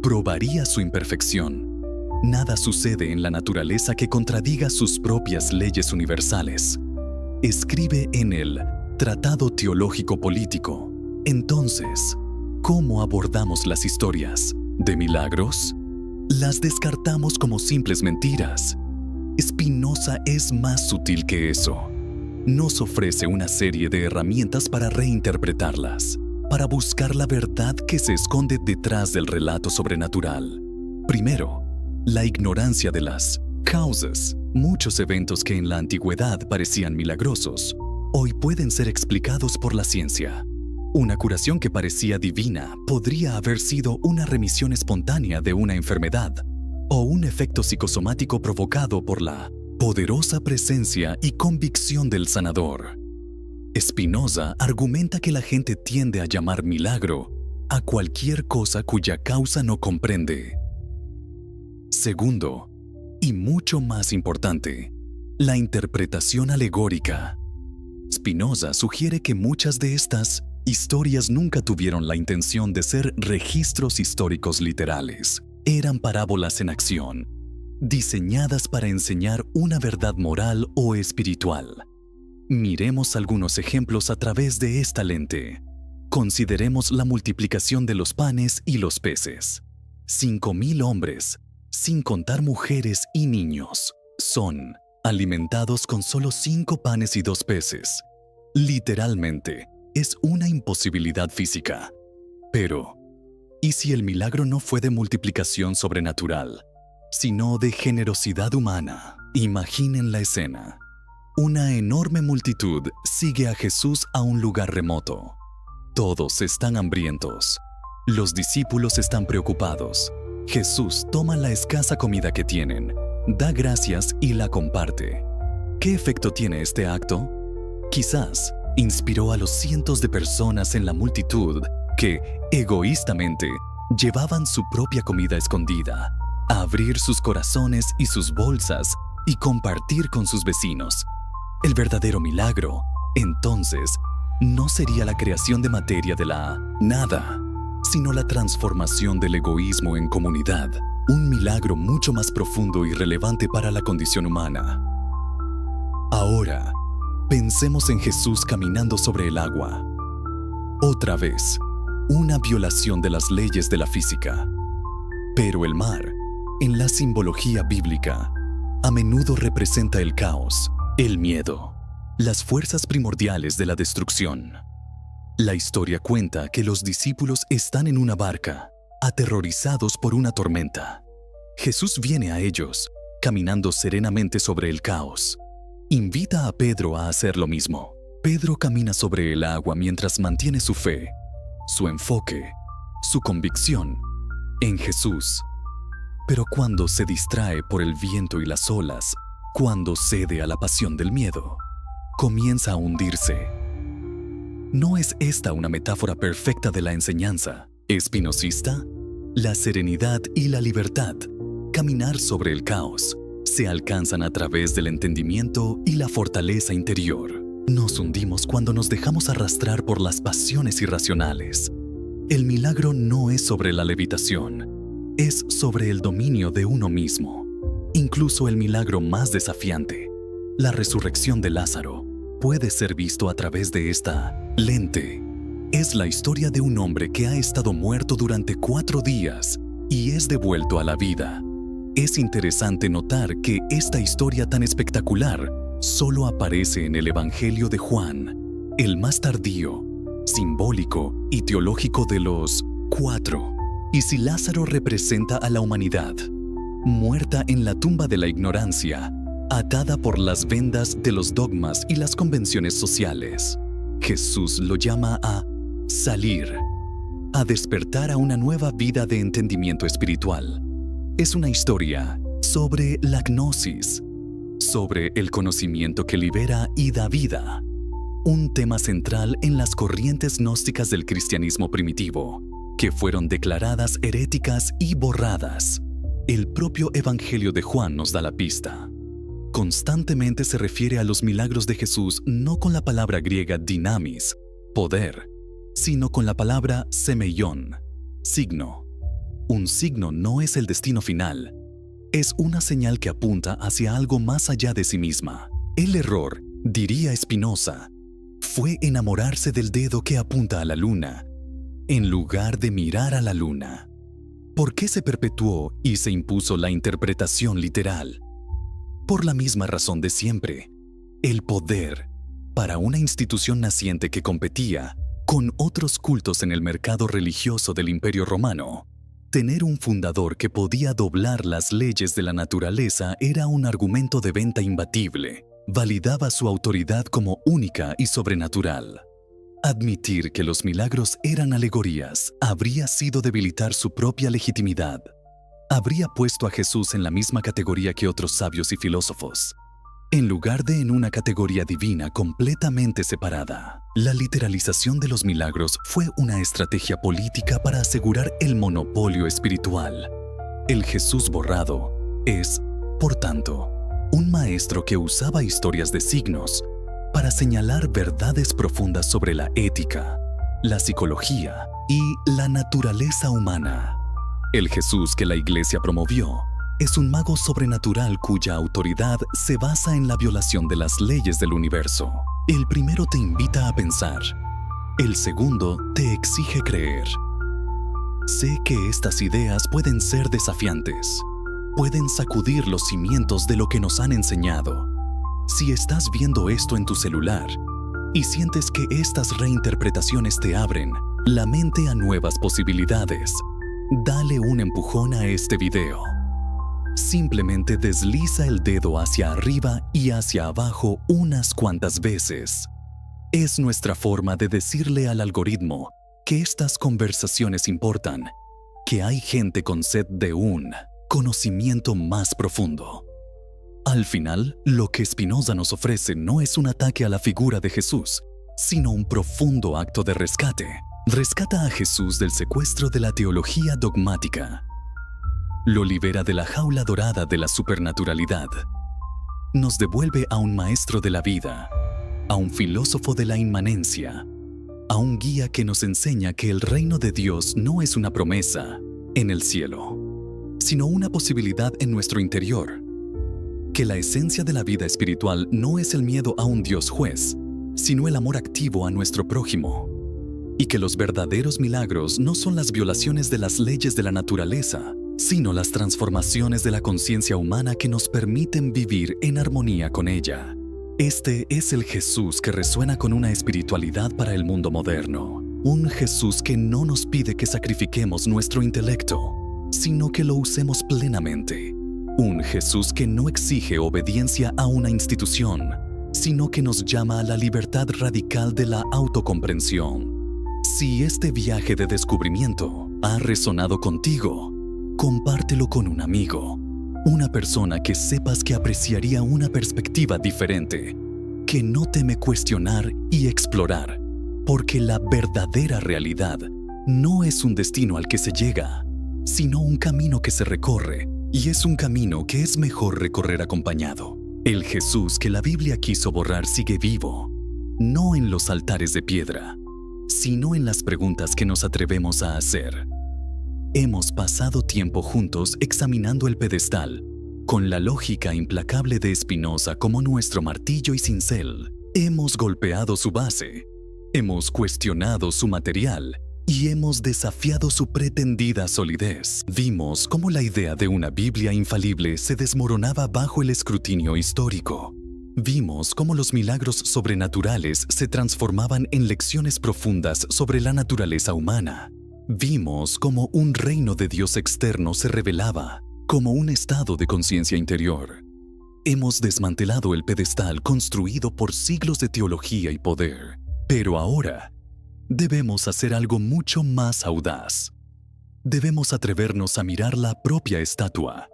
probaría su imperfección. Nada sucede en la naturaleza que contradiga sus propias leyes universales. Escribe en el Tratado Teológico Político. Entonces, ¿cómo abordamos las historias de milagros? Las descartamos como simples mentiras. Spinoza es más sutil que eso. Nos ofrece una serie de herramientas para reinterpretarlas, para buscar la verdad que se esconde detrás del relato sobrenatural. Primero, la ignorancia de las causas Muchos eventos que en la antigüedad parecían milagrosos, hoy pueden ser explicados por la ciencia. Una curación que parecía divina podría haber sido una remisión espontánea de una enfermedad o un efecto psicosomático provocado por la poderosa presencia y convicción del sanador. Spinoza argumenta que la gente tiende a llamar milagro a cualquier cosa cuya causa no comprende. Segundo, y mucho más importante, la interpretación alegórica. Spinoza sugiere que muchas de estas historias nunca tuvieron la intención de ser registros históricos literales. Eran parábolas en acción, diseñadas para enseñar una verdad moral o espiritual. Miremos algunos ejemplos a través de esta lente. Consideremos la multiplicación de los panes y los peces. 5,000 hombres, sin contar mujeres y niños, son alimentados con solo 5 panes y 2 peces. Literalmente, es una imposibilidad física. Pero, ¿y si el milagro no fue de multiplicación sobrenatural, sino de generosidad humana? Imaginen la escena. Una enorme multitud sigue a Jesús a un lugar remoto. Todos están hambrientos. Los discípulos están preocupados. Jesús toma la escasa comida que tienen, da gracias y la comparte. ¿Qué efecto tiene este acto? Quizás inspiró a los cientos de personas en la multitud que, egoístamente, llevaban su propia comida escondida, a abrir sus corazones y sus bolsas y compartir con sus vecinos. El verdadero milagro, entonces, no sería la creación de materia de la nada, sino la transformación del egoísmo en comunidad, un milagro mucho más profundo y relevante para la condición humana. Ahora, pensemos en Jesús caminando sobre el agua. Otra vez, una violación de las leyes de la física. Pero el mar, en la simbología bíblica, a menudo representa el caos, el miedo, las fuerzas primordiales de la destrucción. La historia cuenta que los discípulos están en una barca, aterrorizados por una tormenta. Jesús viene a ellos, caminando serenamente sobre el caos. Invita a Pedro a hacer lo mismo. Pedro camina sobre el agua mientras mantiene su fe, su enfoque, su convicción en Jesús. Pero cuando se distrae por el viento y las olas, cuando cede a la pasión del miedo, comienza a hundirse. ¿No es esta una metáfora perfecta de la enseñanza espinosista? La serenidad y la libertad, caminar sobre el caos, se alcanzan a través del entendimiento y la fortaleza interior. Nos hundimos cuando nos dejamos arrastrar por las pasiones irracionales. El milagro no es sobre la levitación, es sobre el dominio de uno mismo. Incluso el milagro más desafiante, la resurrección de Lázaro, puede ser visto a través de esta lente. Es la historia de un hombre que ha estado muerto durante 4 días y es devuelto a la vida. Es interesante notar que esta historia tan espectacular solo aparece en el Evangelio de Juan, el más tardío, simbólico y teológico de los 4. Y si Lázaro representa a la humanidad, muerta en la tumba de la ignorancia, atada por las vendas de los dogmas y las convenciones sociales, Jesús lo llama a salir, a despertar a una nueva vida de entendimiento espiritual. Es una historia sobre la gnosis, sobre el conocimiento que libera y da vida, un tema central en las corrientes gnósticas del cristianismo primitivo, que fueron declaradas heréticas y borradas. El propio Evangelio de Juan nos da la pista. Constantemente se refiere a los milagros de Jesús no con la palabra griega dinamis, poder, sino con la palabra semeion, signo. Un signo no es el destino final, es una señal que apunta hacia algo más allá de sí misma. El error, diría Spinoza, fue enamorarse del dedo que apunta a la luna, en lugar de mirar a la luna. ¿Por qué se perpetuó y se impuso la interpretación literal? Por la misma razón de siempre, el poder, para una institución naciente que competía con otros cultos en el mercado religioso del Imperio Romano, Tener un fundador que podía doblar las leyes de la naturaleza era un argumento de venta imbatible. Validaba su autoridad como única y sobrenatural. Admitir que los milagros eran alegorías habría sido debilitar su propia legitimidad. Habría puesto a Jesús en la misma categoría que otros sabios y filósofos, en lugar de en una categoría divina completamente separada. La literalización de los milagros fue una estrategia política para asegurar el monopolio espiritual. El Jesús borrado es, por tanto, un maestro que usaba historias de signos para señalar verdades profundas sobre la ética, la psicología y la naturaleza humana. El Jesús que la Iglesia promovió es un mago sobrenatural cuya autoridad se basa en la violación de las leyes del universo. El primero te invita a pensar, el segundo te exige creer. Sé que estas ideas pueden ser desafiantes, pueden sacudir los cimientos de lo que nos han enseñado. Si estás viendo esto en tu celular y sientes que estas reinterpretaciones te abren la mente a nuevas posibilidades, dale un empujón a este video. Simplemente desliza el dedo hacia arriba y hacia abajo unas cuantas veces. Es nuestra forma de decirle al algoritmo que estas conversaciones importan, que hay gente con sed de un conocimiento más profundo. Al final, lo que Spinoza nos ofrece no es un ataque a la figura de Jesús, sino un profundo acto de rescate. Rescata a Jesús del secuestro de la teología dogmática. Lo libera de la jaula dorada de la supernaturalidad. Nos devuelve a un maestro de la vida, a un filósofo de la inmanencia, a un guía que nos enseña que el reino de Dios no es una promesa en el cielo, sino una posibilidad en nuestro interior. Que la esencia de la vida espiritual no es el miedo a un Dios juez, sino el amor activo a nuestro prójimo. Y que los verdaderos milagros no son las violaciones de las leyes de la naturaleza, sino las transformaciones de la conciencia humana que nos permiten vivir en armonía con ella. Este es el Jesús que resuena con una espiritualidad para el mundo moderno. Un Jesús que no nos pide que sacrifiquemos nuestro intelecto, sino que lo usemos plenamente. Un Jesús que no exige obediencia a una institución, sino que nos llama a la libertad radical de la autocomprensión. Si este viaje de descubrimiento ha resonado contigo, compártelo con un amigo, una persona que sepas que apreciaría una perspectiva diferente, que no teme cuestionar y explorar, porque la verdadera realidad no es un destino al que se llega, sino un camino que se recorre. Y es un camino que es mejor recorrer acompañado. El Jesús que la Biblia quiso borrar sigue vivo, no en los altares de piedra, sino en las preguntas que nos atrevemos a hacer. Hemos pasado tiempo juntos examinando el pedestal, con la lógica implacable de Spinoza como nuestro martillo y cincel. Hemos golpeado su base, hemos cuestionado su material, y hemos desafiado su pretendida solidez. Vimos cómo la idea de una Biblia infalible se desmoronaba bajo el escrutinio histórico. Vimos cómo los milagros sobrenaturales se transformaban en lecciones profundas sobre la naturaleza humana. Vimos cómo un reino de Dios externo se revelaba como un estado de conciencia interior. Hemos desmantelado el pedestal construido por siglos de teología y poder, pero ahora debemos hacer algo mucho más audaz. Debemos atrevernos a mirar la propia estatua.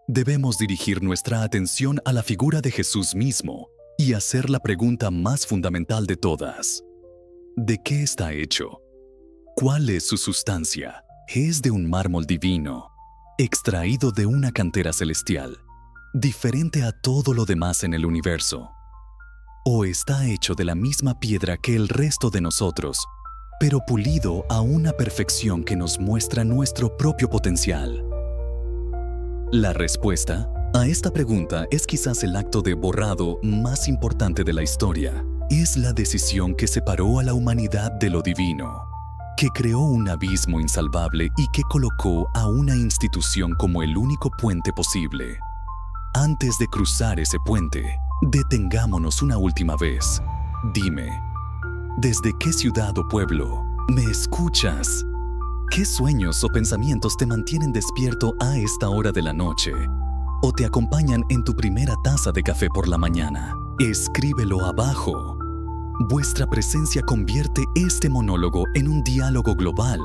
Debemos dirigir nuestra atención a la figura de Jesús mismo y hacer la pregunta más fundamental de todas. ¿De qué está hecho? ¿Cuál es su sustancia? Es de un mármol divino, extraído de una cantera celestial, diferente a todo lo demás en el universo. ¿O está hecho de la misma piedra que el resto de nosotros, pero pulido a una perfección que nos muestra nuestro propio potencial? La respuesta a esta pregunta es quizás el acto de borrado más importante de la historia. Es la decisión que separó a la humanidad de lo divino, que creó un abismo insalvable y que colocó a una institución como el único puente posible. Antes de cruzar ese puente, detengámonos una última vez. Dime, ¿desde qué ciudad o pueblo me escuchas? ¿Qué sueños o pensamientos te mantienen despierto a esta hora de la noche? ¿O te acompañan en tu primera taza de café por la mañana? Escríbelo abajo. Vuestra presencia convierte este monólogo en un diálogo global,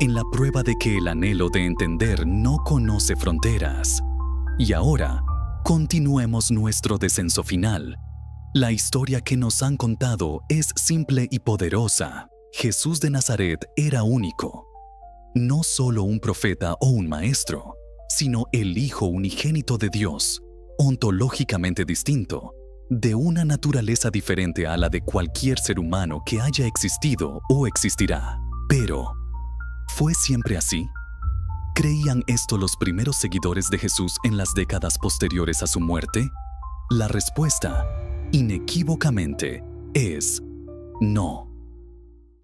en la prueba de que el anhelo de entender no conoce fronteras. Y ahora, continuemos nuestro descenso final. La historia que nos han contado es simple y poderosa. Jesús de Nazaret era único. No solo un profeta o un maestro, sino el Hijo unigénito de Dios, ontológicamente distinto, de una naturaleza diferente a la de cualquier ser humano que haya existido o existirá. Pero, ¿fue siempre así? ¿Creían esto los primeros seguidores de Jesús en las décadas posteriores a su muerte? La respuesta, inequívocamente, es no.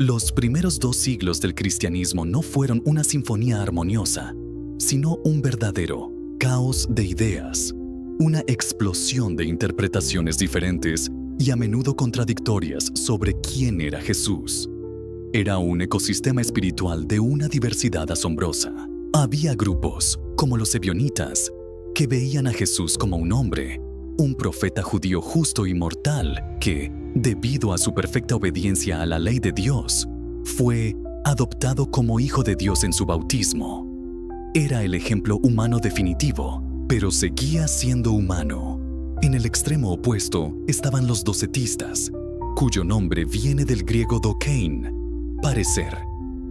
Los primeros 2 siglos del cristianismo no fueron una sinfonía armoniosa, sino un verdadero caos de ideas, una explosión de interpretaciones diferentes y a menudo contradictorias sobre quién era Jesús. Era un ecosistema espiritual de una diversidad asombrosa. Había grupos, como los ebionitas, que veían a Jesús como un hombre, un profeta judío justo y mortal que, debido a su perfecta obediencia a la ley de Dios, fue adoptado como hijo de Dios en su bautismo. Era el ejemplo humano definitivo, pero seguía siendo humano. En el extremo opuesto estaban los docetistas, cuyo nombre viene del griego dokein, parecer.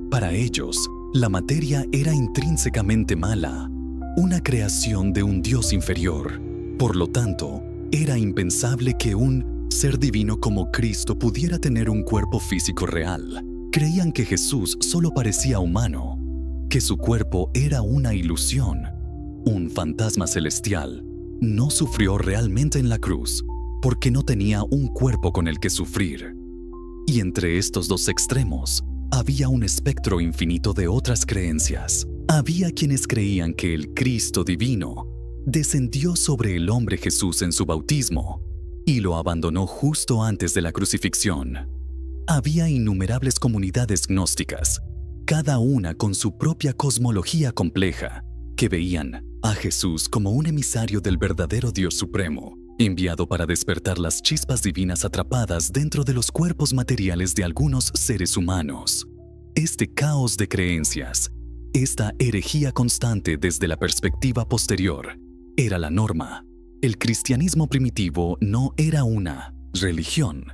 Para ellos, la materia era intrínsecamente mala, una creación de un Dios inferior. Por lo tanto, era impensable que un ser divino como Cristo pudiera tener un cuerpo físico real. Creían que Jesús solo parecía humano, que su cuerpo era una ilusión, un fantasma celestial. No sufrió realmente en la cruz, porque no tenía un cuerpo con el que sufrir. Y entre estos 2 extremos, había un espectro infinito de otras creencias. Había quienes creían que el Cristo divino descendió sobre el hombre Jesús en su bautismo y lo abandonó justo antes de la crucifixión. Había innumerables comunidades gnósticas, cada una con su propia cosmología compleja, que veían a Jesús como un emisario del verdadero Dios supremo, enviado para despertar las chispas divinas atrapadas dentro de los cuerpos materiales de algunos seres humanos. Este caos de creencias, esta herejía constante desde la perspectiva posterior, era la norma. El cristianismo primitivo no era una religión,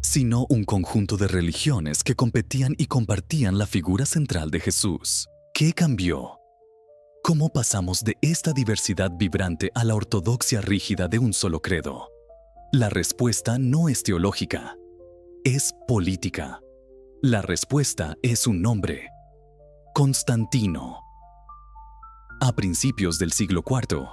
sino un conjunto de religiones que competían y compartían la figura central de Jesús. ¿Qué cambió? ¿Cómo pasamos de esta diversidad vibrante a la ortodoxia rígida de un solo credo? La respuesta no es teológica, es política. La respuesta es un nombre: Constantino. A principios del siglo IV,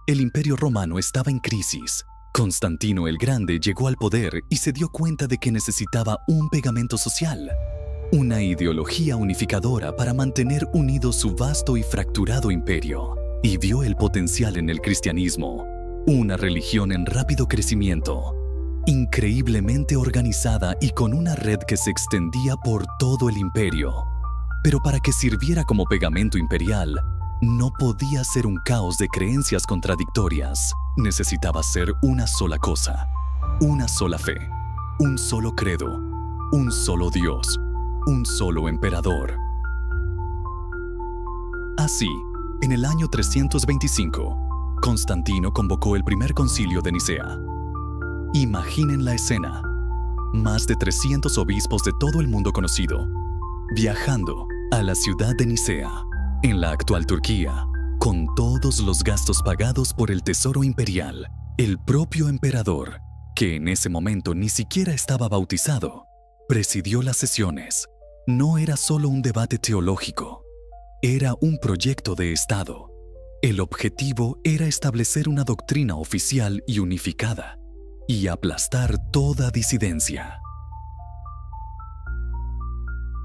el Imperio Romano estaba en crisis. Constantino el Grande llegó al poder y se dio cuenta de que necesitaba un pegamento social, una ideología unificadora para mantener unido su vasto y fracturado imperio, y vio el potencial en el cristianismo, una religión en rápido crecimiento, increíblemente organizada y con una red que se extendía por todo el imperio. Pero para que sirviera como pegamento imperial, no podía ser un caos de creencias contradictorias. Necesitaba ser una sola cosa, una sola fe, un solo credo, un solo Dios, un solo emperador. Así, en el año 325, Constantino convocó el primer concilio de Nicea. Imaginen la escena: más de 300 obispos de todo el mundo conocido, viajando a la ciudad de Nicea, en la actual Turquía, con todos los gastos pagados por el tesoro imperial. El propio emperador, que en ese momento ni siquiera estaba bautizado, presidió las sesiones. No era solo un debate teológico, era un proyecto de Estado. El objetivo era establecer una doctrina oficial y unificada, y aplastar toda disidencia.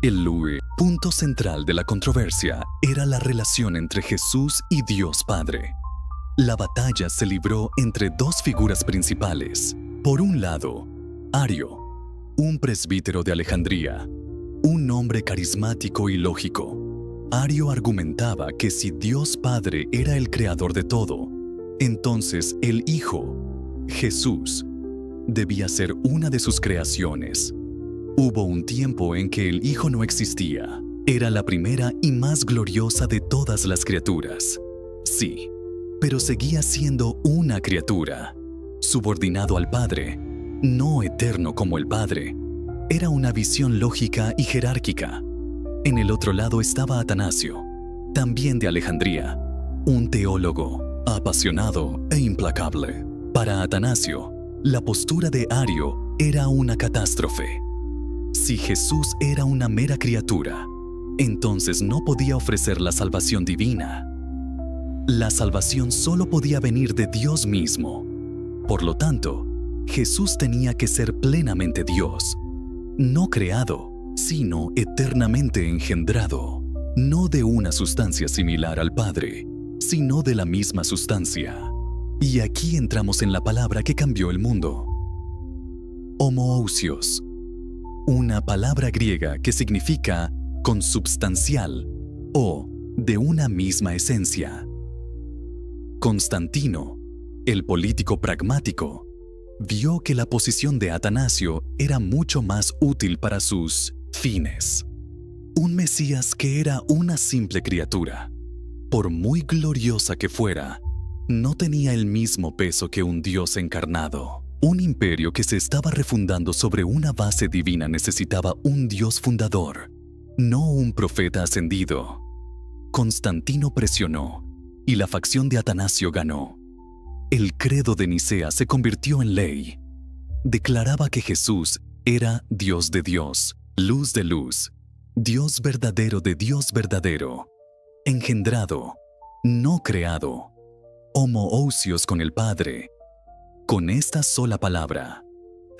El punto central de la controversia era la relación entre Jesús y Dios Padre. La batalla se libró entre 2 figuras principales. Por un lado, Ario, un presbítero de Alejandría, un hombre carismático y lógico, Ario argumentaba que si Dios Padre era el creador de todo, entonces el Hijo, Jesús, debía ser una de sus creaciones. Hubo un tiempo en que el Hijo no existía. Era la primera y más gloriosa de todas las criaturas. Sí, pero seguía siendo una criatura, subordinado al Padre, no eterno como el Padre. Era una visión lógica y jerárquica. En el otro lado estaba Atanasio, también de Alejandría, un teólogo apasionado e implacable. Para Atanasio, la postura de Ario era una catástrofe. Si Jesús era una mera criatura, entonces no podía ofrecer la salvación divina. La salvación solo podía venir de Dios mismo. Por lo tanto, Jesús tenía que ser plenamente Dios, no creado, sino eternamente engendrado, no de una sustancia similar al Padre, sino de la misma sustancia. Y aquí entramos en la palabra que cambió el mundo. Homoousios, una palabra griega que significa consubstancial o de una misma esencia. Constantino, el político pragmático, vio que la posición de Atanasio era mucho más útil para sus fines. Un Mesías que era una simple criatura, por muy gloriosa que fuera, no tenía el mismo peso que un Dios encarnado. Un imperio que se estaba refundando sobre una base divina necesitaba un Dios fundador, no un profeta ascendido. Constantino presionó, y la facción de Atanasio ganó. El credo de Nicea se convirtió en ley. Declaraba que Jesús era Dios de Dios, luz de luz, Dios verdadero de Dios verdadero, engendrado, no creado, homoousios con el Padre. Con esta sola palabra,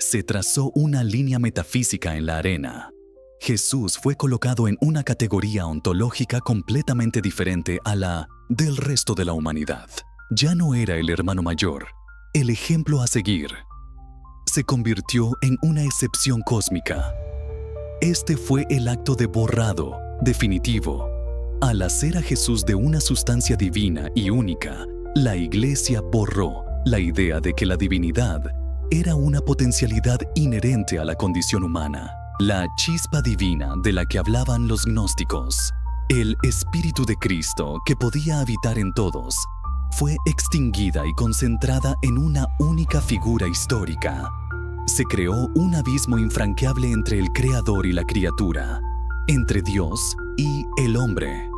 se trazó una línea metafísica en la arena. Jesús fue colocado en una categoría ontológica completamente diferente a la del resto de la humanidad. Ya no era el hermano mayor, el ejemplo a seguir. Se convirtió en una excepción cósmica. Este fue el acto de borrado, definitivo. Al hacer a Jesús de una sustancia divina y única, la Iglesia borró la idea de que la divinidad era una potencialidad inherente a la condición humana. La chispa divina de la que hablaban los gnósticos, el Espíritu de Cristo que podía habitar en todos, fue extinguida y concentrada en una única figura histórica. Se creó un abismo infranqueable entre el Creador y la criatura, entre Dios y el hombre.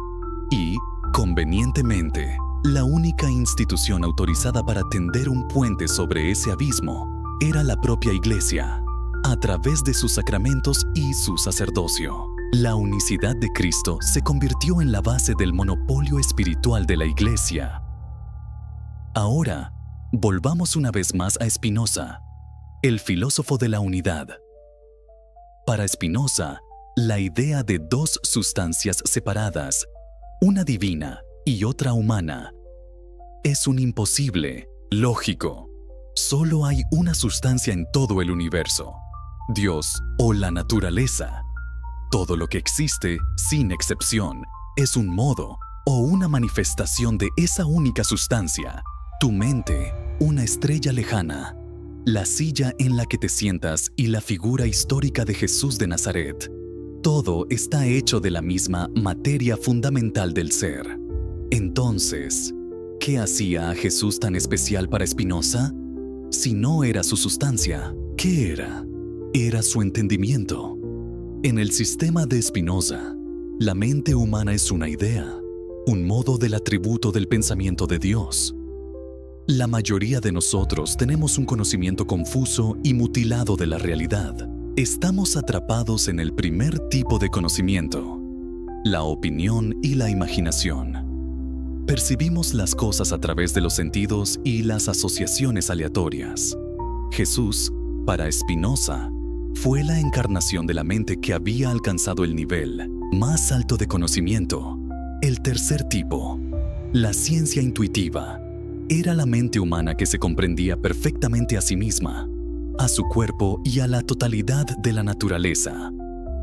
Y, convenientemente, la única institución autorizada para tender un puente sobre ese abismo era la propia Iglesia, a través de sus sacramentos y su sacerdocio. La unicidad de Cristo se convirtió en la base del monopolio espiritual de la Iglesia. Ahora, volvamos una vez más a Spinoza, el filósofo de la unidad. Para Spinoza, la idea de dos sustancias separadas, una divina y otra humana, es un imposible lógico. Solo hay una sustancia en todo el universo, Dios o la naturaleza. Todo lo que existe, sin excepción, es un modo o una manifestación de esa única sustancia. Tu mente, una estrella lejana, la silla en la que te sientas y la figura histórica de Jesús de Nazaret. Todo está hecho de la misma materia fundamental del ser. Entonces, ¿qué hacía a Jesús tan especial para Spinoza? Si no era su sustancia, ¿qué era? Era su entendimiento. En el sistema de Spinoza, la mente humana es una idea, un modo del atributo del pensamiento de Dios. La mayoría de nosotros tenemos un conocimiento confuso y mutilado de la realidad. Estamos atrapados en el primer tipo de conocimiento, la opinión y la imaginación. Percibimos las cosas a través de los sentidos y las asociaciones aleatorias. Jesús, para Spinoza, fue la encarnación de la mente que había alcanzado el nivel más alto de conocimiento, el tercer tipo, la ciencia intuitiva. Era la mente humana que se comprendía perfectamente a sí misma, a su cuerpo y a la totalidad de la naturaleza.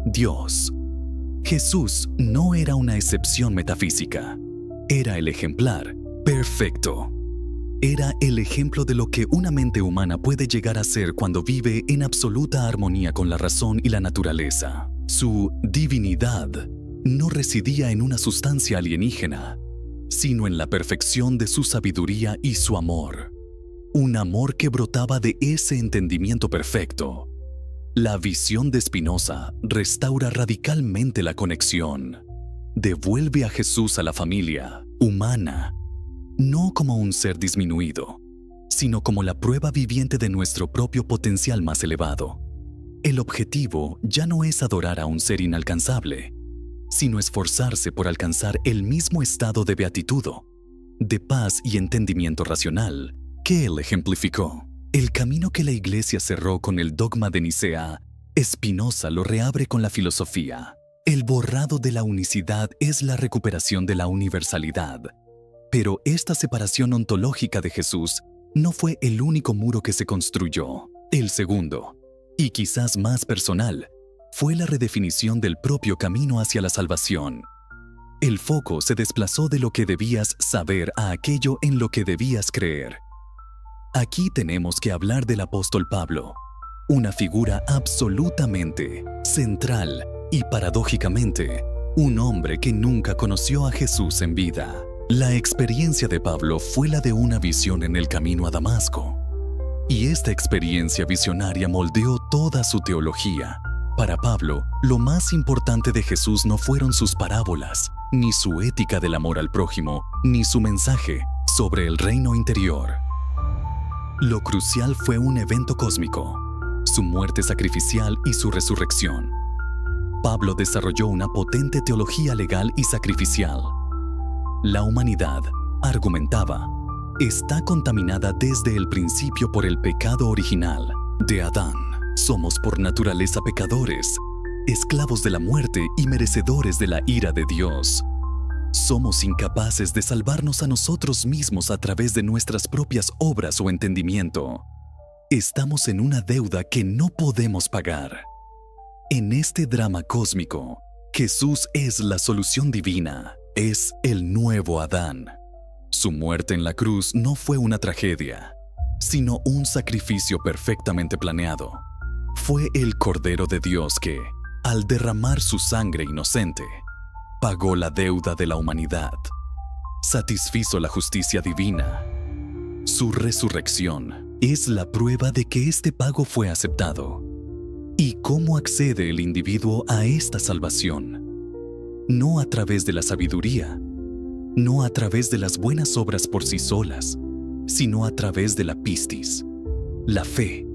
Dios. Jesús no era una excepción metafísica. Era el ejemplar perfecto. Era el ejemplo de lo que una mente humana puede llegar a ser cuando vive en absoluta armonía con la razón y la naturaleza. Su divinidad no residía en una sustancia alienígena, sino en la perfección de su sabiduría y su amor. Un amor que brotaba de ese entendimiento perfecto. La visión de Spinoza restaura radicalmente la conexión. Devuelve a Jesús a la familia humana, no como un ser disminuido, sino como la prueba viviente de nuestro propio potencial más elevado. El objetivo ya no es adorar a un ser inalcanzable, sino esforzarse por alcanzar el mismo estado de beatitud, de paz y entendimiento racional que él ejemplificó. El camino que la Iglesia cerró con el dogma de Nicea, Spinoza lo reabre con la filosofía. El borrado de la unicidad es la recuperación de la universalidad. Pero esta separación ontológica de Jesús no fue el único muro que se construyó. El segundo, y quizás más personal, fue la redefinición del propio camino hacia la salvación. El foco se desplazó de lo que debías saber a aquello en lo que debías creer. Aquí tenemos que hablar del apóstol Pablo, una figura absolutamente central y paradójicamente, un hombre que nunca conoció a Jesús en vida. La experiencia de Pablo fue la de una visión en el camino a Damasco. Y esta experiencia visionaria moldeó toda su teología. Para Pablo, lo más importante de Jesús no fueron sus parábolas, ni su ética del amor al prójimo, ni su mensaje sobre el reino interior. Lo crucial fue un evento cósmico, su muerte sacrificial y su resurrección. Pablo desarrolló una potente teología legal y sacrificial. La humanidad, argumentaba, está contaminada desde el principio por el pecado original de Adán. Somos por naturaleza pecadores, esclavos de la muerte y merecedores de la ira de Dios. Somos incapaces de salvarnos a nosotros mismos a través de nuestras propias obras o entendimiento. Estamos en una deuda que no podemos pagar. En este drama cósmico, Jesús es la solución divina, es el nuevo Adán. Su muerte en la cruz no fue una tragedia, sino un sacrificio perfectamente planeado. Fue el Cordero de Dios que, al derramar su sangre inocente, pagó la deuda de la humanidad, satisfizo la justicia divina. Su resurrección es la prueba de que este pago fue aceptado. ¿Y cómo accede el individuo a esta salvación? No a través de la sabiduría, no a través de las buenas obras por sí solas, sino a través de la pistis, la fe.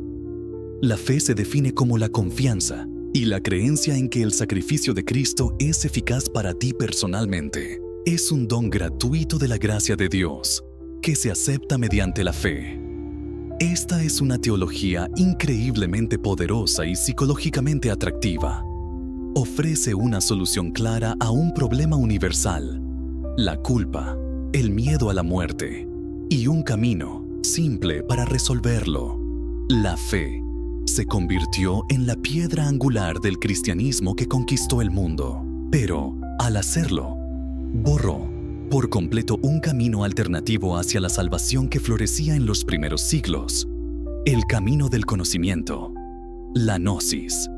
La fe se define como la confianza y la creencia en que el sacrificio de Cristo es eficaz para ti personalmente. Es un don gratuito de la gracia de Dios, que se acepta mediante la fe. Esta es una teología increíblemente poderosa y psicológicamente atractiva. Ofrece una solución clara a un problema universal, la culpa, el miedo a la muerte, y un camino simple para resolverlo. La fe se convirtió en la piedra angular del cristianismo que conquistó el mundo, pero, al hacerlo, borró por completo un camino alternativo hacia la salvación que florecía en los primeros siglos, el camino del conocimiento, la gnosis.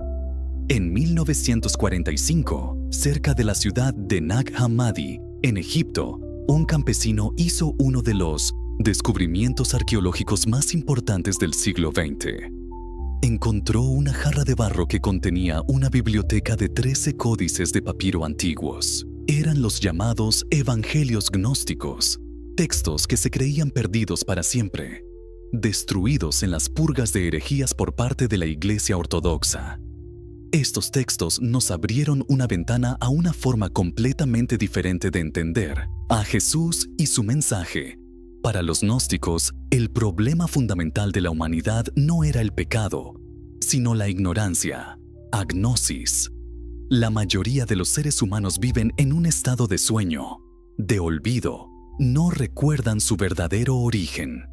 En 1945, cerca de la ciudad de Nag Hammadi, en Egipto, un campesino hizo uno de los descubrimientos arqueológicos más importantes del siglo XX. Encontró una jarra de barro que contenía una biblioteca de 13 códices de papiro antiguos. Eran los llamados evangelios gnósticos, textos que se creían perdidos para siempre, destruidos en las purgas de herejías por parte de la Iglesia Ortodoxa. Estos textos nos abrieron una ventana a una forma completamente diferente de entender a Jesús y su mensaje. Para los gnósticos, el problema fundamental de la humanidad no era el pecado, sino la ignorancia, agnosis. La mayoría de los seres humanos viven en un estado de sueño, de olvido. No recuerdan su verdadero origen.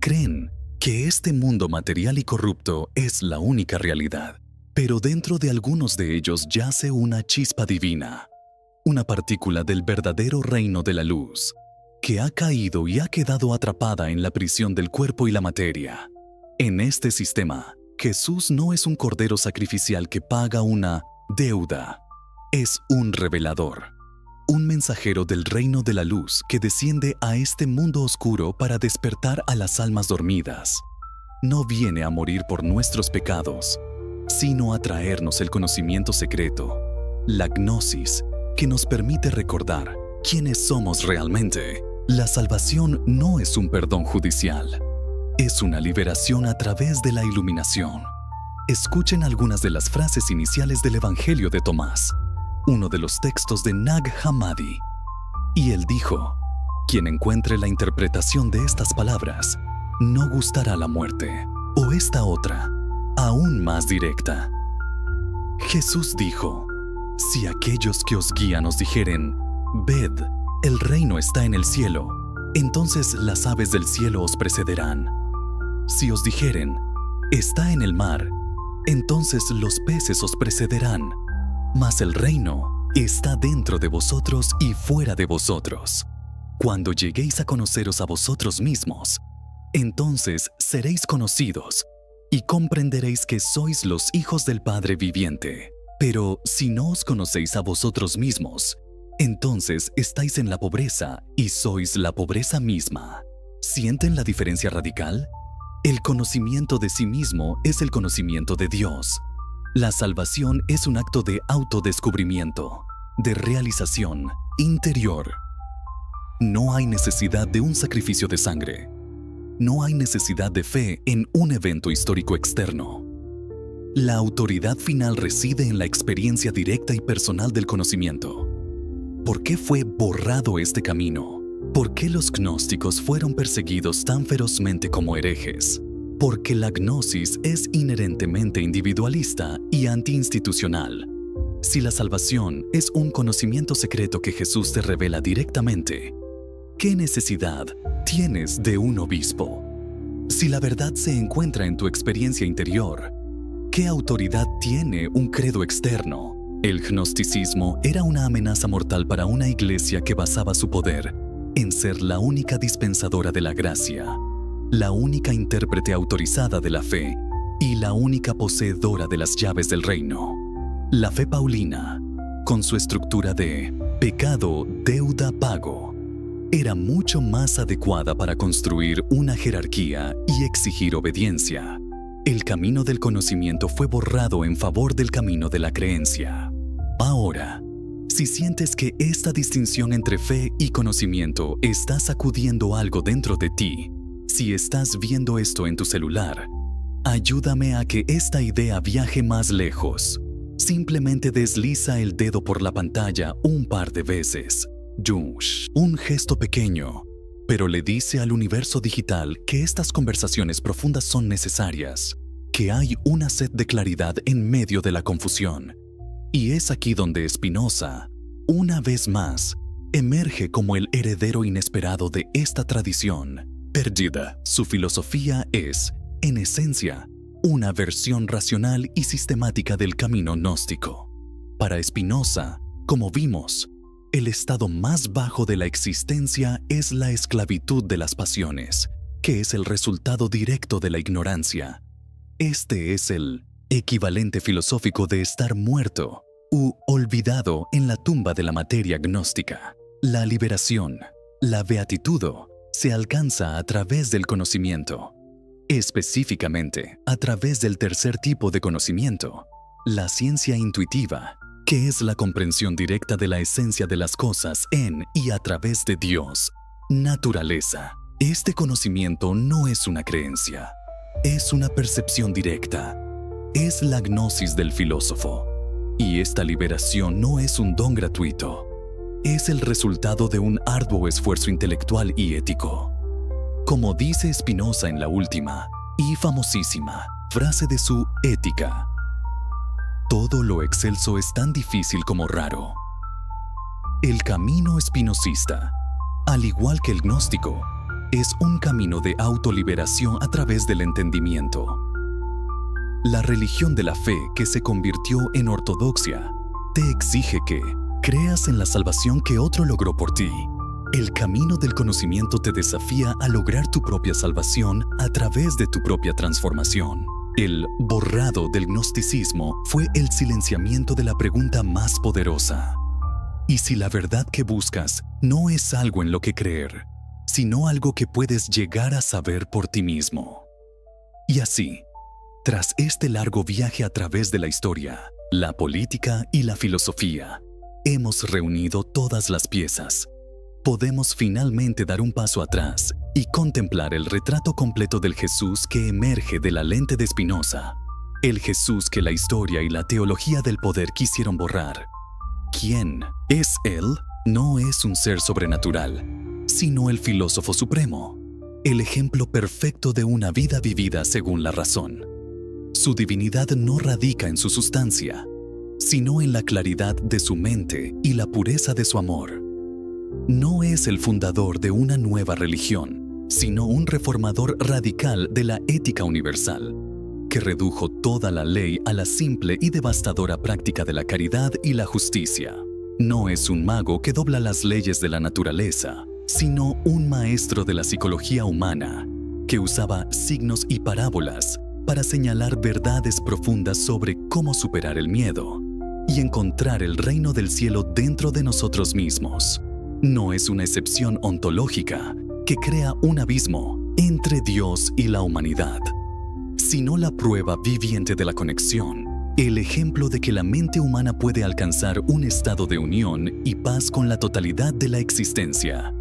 Creen que este mundo material y corrupto es la única realidad. Pero dentro de algunos de ellos yace una chispa divina, una partícula del verdadero reino de la luz, que ha caído y ha quedado atrapada en la prisión del cuerpo y la materia. En este sistema, Jesús no es un cordero sacrificial que paga una deuda, es un revelador, un mensajero del reino de la luz que desciende a este mundo oscuro para despertar a las almas dormidas. No viene a morir por nuestros pecados, sino a traernos el conocimiento secreto, la gnosis, que nos permite recordar quiénes somos realmente. La salvación no es un perdón judicial, es una liberación a través de la iluminación. Escuchen algunas de las frases iniciales del Evangelio de Tomás, uno de los textos de Nag Hammadi. Y él dijo: quien encuentre la interpretación de estas palabras, no gustará la muerte. O esta otra, aún más directa. Jesús dijo: si aquellos que os guían os dijeren, ved, el reino está en el cielo, entonces las aves del cielo os precederán. Si os dijeren, está en el mar, entonces los peces os precederán. Mas el reino está dentro de vosotros y fuera de vosotros. Cuando lleguéis a conoceros a vosotros mismos, entonces seréis conocidos y comprenderéis que sois los hijos del Padre viviente. Pero si no os conocéis a vosotros mismos, entonces estáis en la pobreza y sois la pobreza misma. ¿Sienten la diferencia radical? El conocimiento de sí mismo es el conocimiento de Dios. La salvación es un acto de autodescubrimiento, de realización interior. No hay necesidad de un sacrificio de sangre. No hay necesidad de fe en un evento histórico externo. La autoridad final reside en la experiencia directa y personal del conocimiento. ¿Por qué fue borrado este camino? ¿Por qué los gnósticos fueron perseguidos tan ferozmente como herejes? Porque la gnosis es inherentemente individualista y antiinstitucional. Si la salvación es un conocimiento secreto que Jesús te revela directamente, ¿qué necesidad tienes de un obispo? Si la verdad se encuentra en tu experiencia interior, ¿qué autoridad tiene un credo externo? El gnosticismo era una amenaza mortal para una iglesia que basaba su poder en ser la única dispensadora de la gracia, la única intérprete autorizada de la fe y la única poseedora de las llaves del reino. La fe paulina, con su estructura de pecado, deuda, pago, era mucho más adecuada para construir una jerarquía y exigir obediencia. El camino del conocimiento fue borrado en favor del camino de la creencia. Ahora, si sientes que esta distinción entre fe y conocimiento está sacudiendo algo dentro de ti, si estás viendo esto en tu celular, ayúdame a que esta idea viaje más lejos. Simplemente desliza el dedo por la pantalla un par de veces. Yush, un gesto pequeño, pero le dice al universo digital que estas conversaciones profundas son necesarias, que hay una sed de claridad en medio de la confusión. Y es aquí donde Spinoza, una vez más, emerge como el heredero inesperado de esta tradición perdida. Su filosofía es, en esencia, una versión racional y sistemática del camino gnóstico. Para Spinoza, como vimos, el estado más bajo de la existencia es la esclavitud de las pasiones, que es el resultado directo de la ignorancia. Este es el equivalente filosófico de estar muerto u olvidado en la tumba de la materia gnóstica. La liberación, la beatitudo, se alcanza a través del conocimiento, específicamente a través del tercer tipo de conocimiento, la ciencia intuitiva, que es la comprensión directa de la esencia de las cosas en y a través de Dios, naturaleza. Este conocimiento no es una creencia, es una percepción directa, es la gnosis del filósofo. Y esta liberación no es un don gratuito, es el resultado de un arduo esfuerzo intelectual y ético. Como dice Spinoza en la última y famosísima frase de su Ética, todo lo excelso es tan difícil como raro. El camino espinosista, al igual que el gnóstico, es un camino de autoliberación a través del entendimiento. La religión de la fe que se convirtió en ortodoxia te exige que creas en la salvación que otro logró por ti. El camino del conocimiento te desafía a lograr tu propia salvación a través de tu propia transformación. El borrado del gnosticismo fue el silenciamiento de la pregunta más poderosa. ¿Y si la verdad que buscas no es algo en lo que creer, sino algo que puedes llegar a saber por ti mismo? Y así, tras este largo viaje a través de la historia, la política y la filosofía, hemos reunido todas las piezas. Podemos finalmente dar un paso atrás y contemplar el retrato completo del Jesús que emerge de la lente de Spinoza, el Jesús que la historia y la teología del poder quisieron borrar. ¿Quién es Él? No es un ser sobrenatural, sino el filósofo supremo, el ejemplo perfecto de una vida vivida según la razón. Su divinidad no radica en su sustancia, sino en la claridad de su mente y la pureza de su amor. No es el fundador de una nueva religión, sino un reformador radical de la ética universal, que redujo toda la ley a la simple y devastadora práctica de la caridad y la justicia. No es un mago que dobla las leyes de la naturaleza, sino un maestro de la psicología humana, que usaba signos y parábolas para señalar verdades profundas sobre cómo superar el miedo y encontrar el reino del cielo dentro de nosotros mismos. No es una excepción ontológica que crea un abismo entre Dios y la humanidad, sino la prueba viviente de la conexión, el ejemplo de que la mente humana puede alcanzar un estado de unión y paz con la totalidad de la existencia.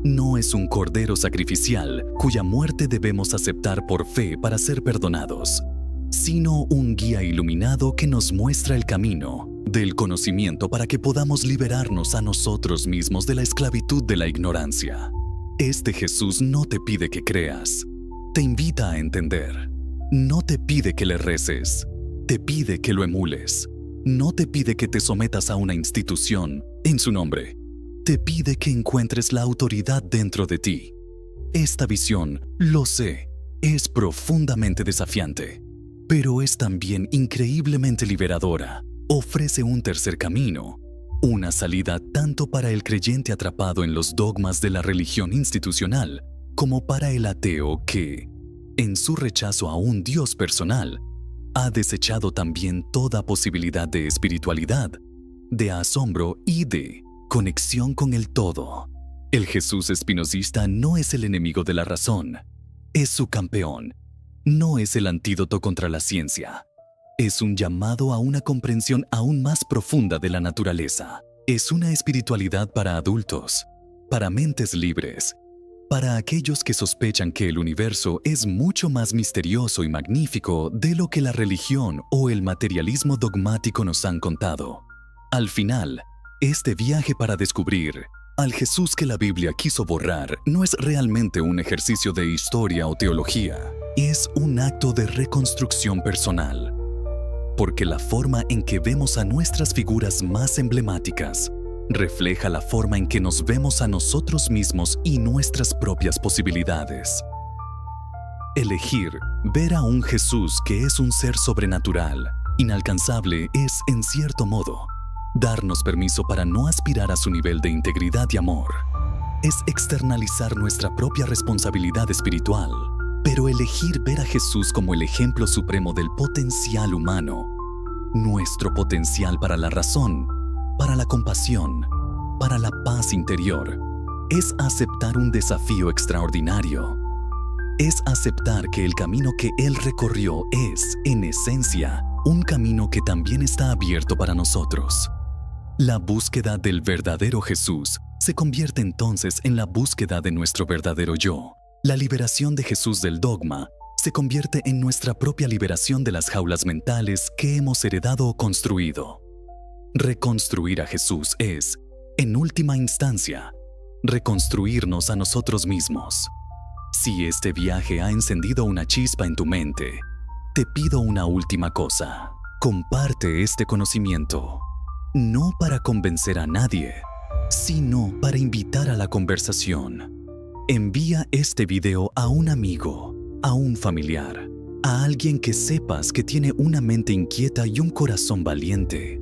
No es un cordero sacrificial cuya muerte debemos aceptar por fe para ser perdonados, sino un guía iluminado que nos muestra el camino del conocimiento para que podamos liberarnos a nosotros mismos de la esclavitud de la ignorancia. Este Jesús no te pide que creas, te invita a entender. No te pide que le reces, te pide que lo emules. No te pide que te sometas a una institución en su nombre. Te pide que encuentres la autoridad dentro de ti. Esta visión, lo sé, es profundamente desafiante, pero es también increíblemente liberadora. Ofrece un tercer camino, una salida tanto para el creyente atrapado en los dogmas de la religión institucional, como para el ateo que, en su rechazo a un Dios personal, ha desechado también toda posibilidad de espiritualidad, de asombro y de conexión con el todo. El Jesús espinosista no es el enemigo de la razón, es su campeón. No es el antídoto contra la ciencia. Es un llamado a una comprensión aún más profunda de la naturaleza. Es una espiritualidad para adultos, para mentes libres, para aquellos que sospechan que el universo es mucho más misterioso y magnífico de lo que la religión o el materialismo dogmático nos han contado. Al final, este viaje para descubrir al Jesús que la Biblia quiso borrar no es realmente un ejercicio de historia o teología, es un acto de reconstrucción personal. Porque la forma en que vemos a nuestras figuras más emblemáticas refleja la forma en que nos vemos a nosotros mismos y nuestras propias posibilidades. Elegir ver a un Jesús que es un ser sobrenatural, inalcanzable, es, en cierto modo, darnos permiso para no aspirar a su nivel de integridad y amor. Es externalizar nuestra propia responsabilidad espiritual. Pero elegir ver a Jesús como el ejemplo supremo del potencial humano, nuestro potencial para la razón, para la compasión, para la paz interior, es aceptar un desafío extraordinario. Es aceptar que el camino que Él recorrió es, en esencia, un camino que también está abierto para nosotros. La búsqueda del verdadero Jesús se convierte entonces en la búsqueda de nuestro verdadero yo. La liberación de Jesús del dogma se convierte en nuestra propia liberación de las jaulas mentales que hemos heredado o construido. Reconstruir a Jesús es, en última instancia, reconstruirnos a nosotros mismos. Si este viaje ha encendido una chispa en tu mente, te pido una última cosa. Comparte este conocimiento, no para convencer a nadie, sino para invitar a la conversación. Envía este video a un amigo, a un familiar, a alguien que sepas que tiene una mente inquieta y un corazón valiente.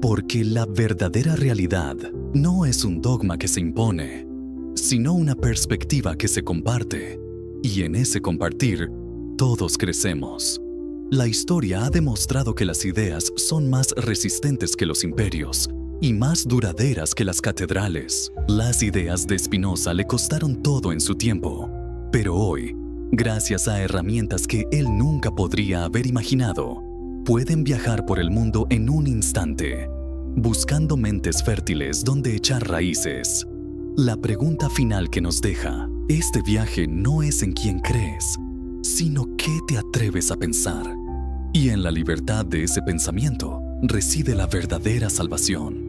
Porque la verdadera realidad no es un dogma que se impone, sino una perspectiva que se comparte. Y en ese compartir, todos crecemos. La historia ha demostrado que las ideas son más resistentes que los imperios y más duraderas que las catedrales. Las ideas de Spinoza le costaron todo en su tiempo, pero hoy, gracias a herramientas que él nunca podría haber imaginado, pueden viajar por el mundo en un instante, buscando mentes fértiles donde echar raíces. La pregunta final que nos deja este viaje no es en quién crees, sino qué te atreves a pensar. Y en la libertad de ese pensamiento reside la verdadera salvación.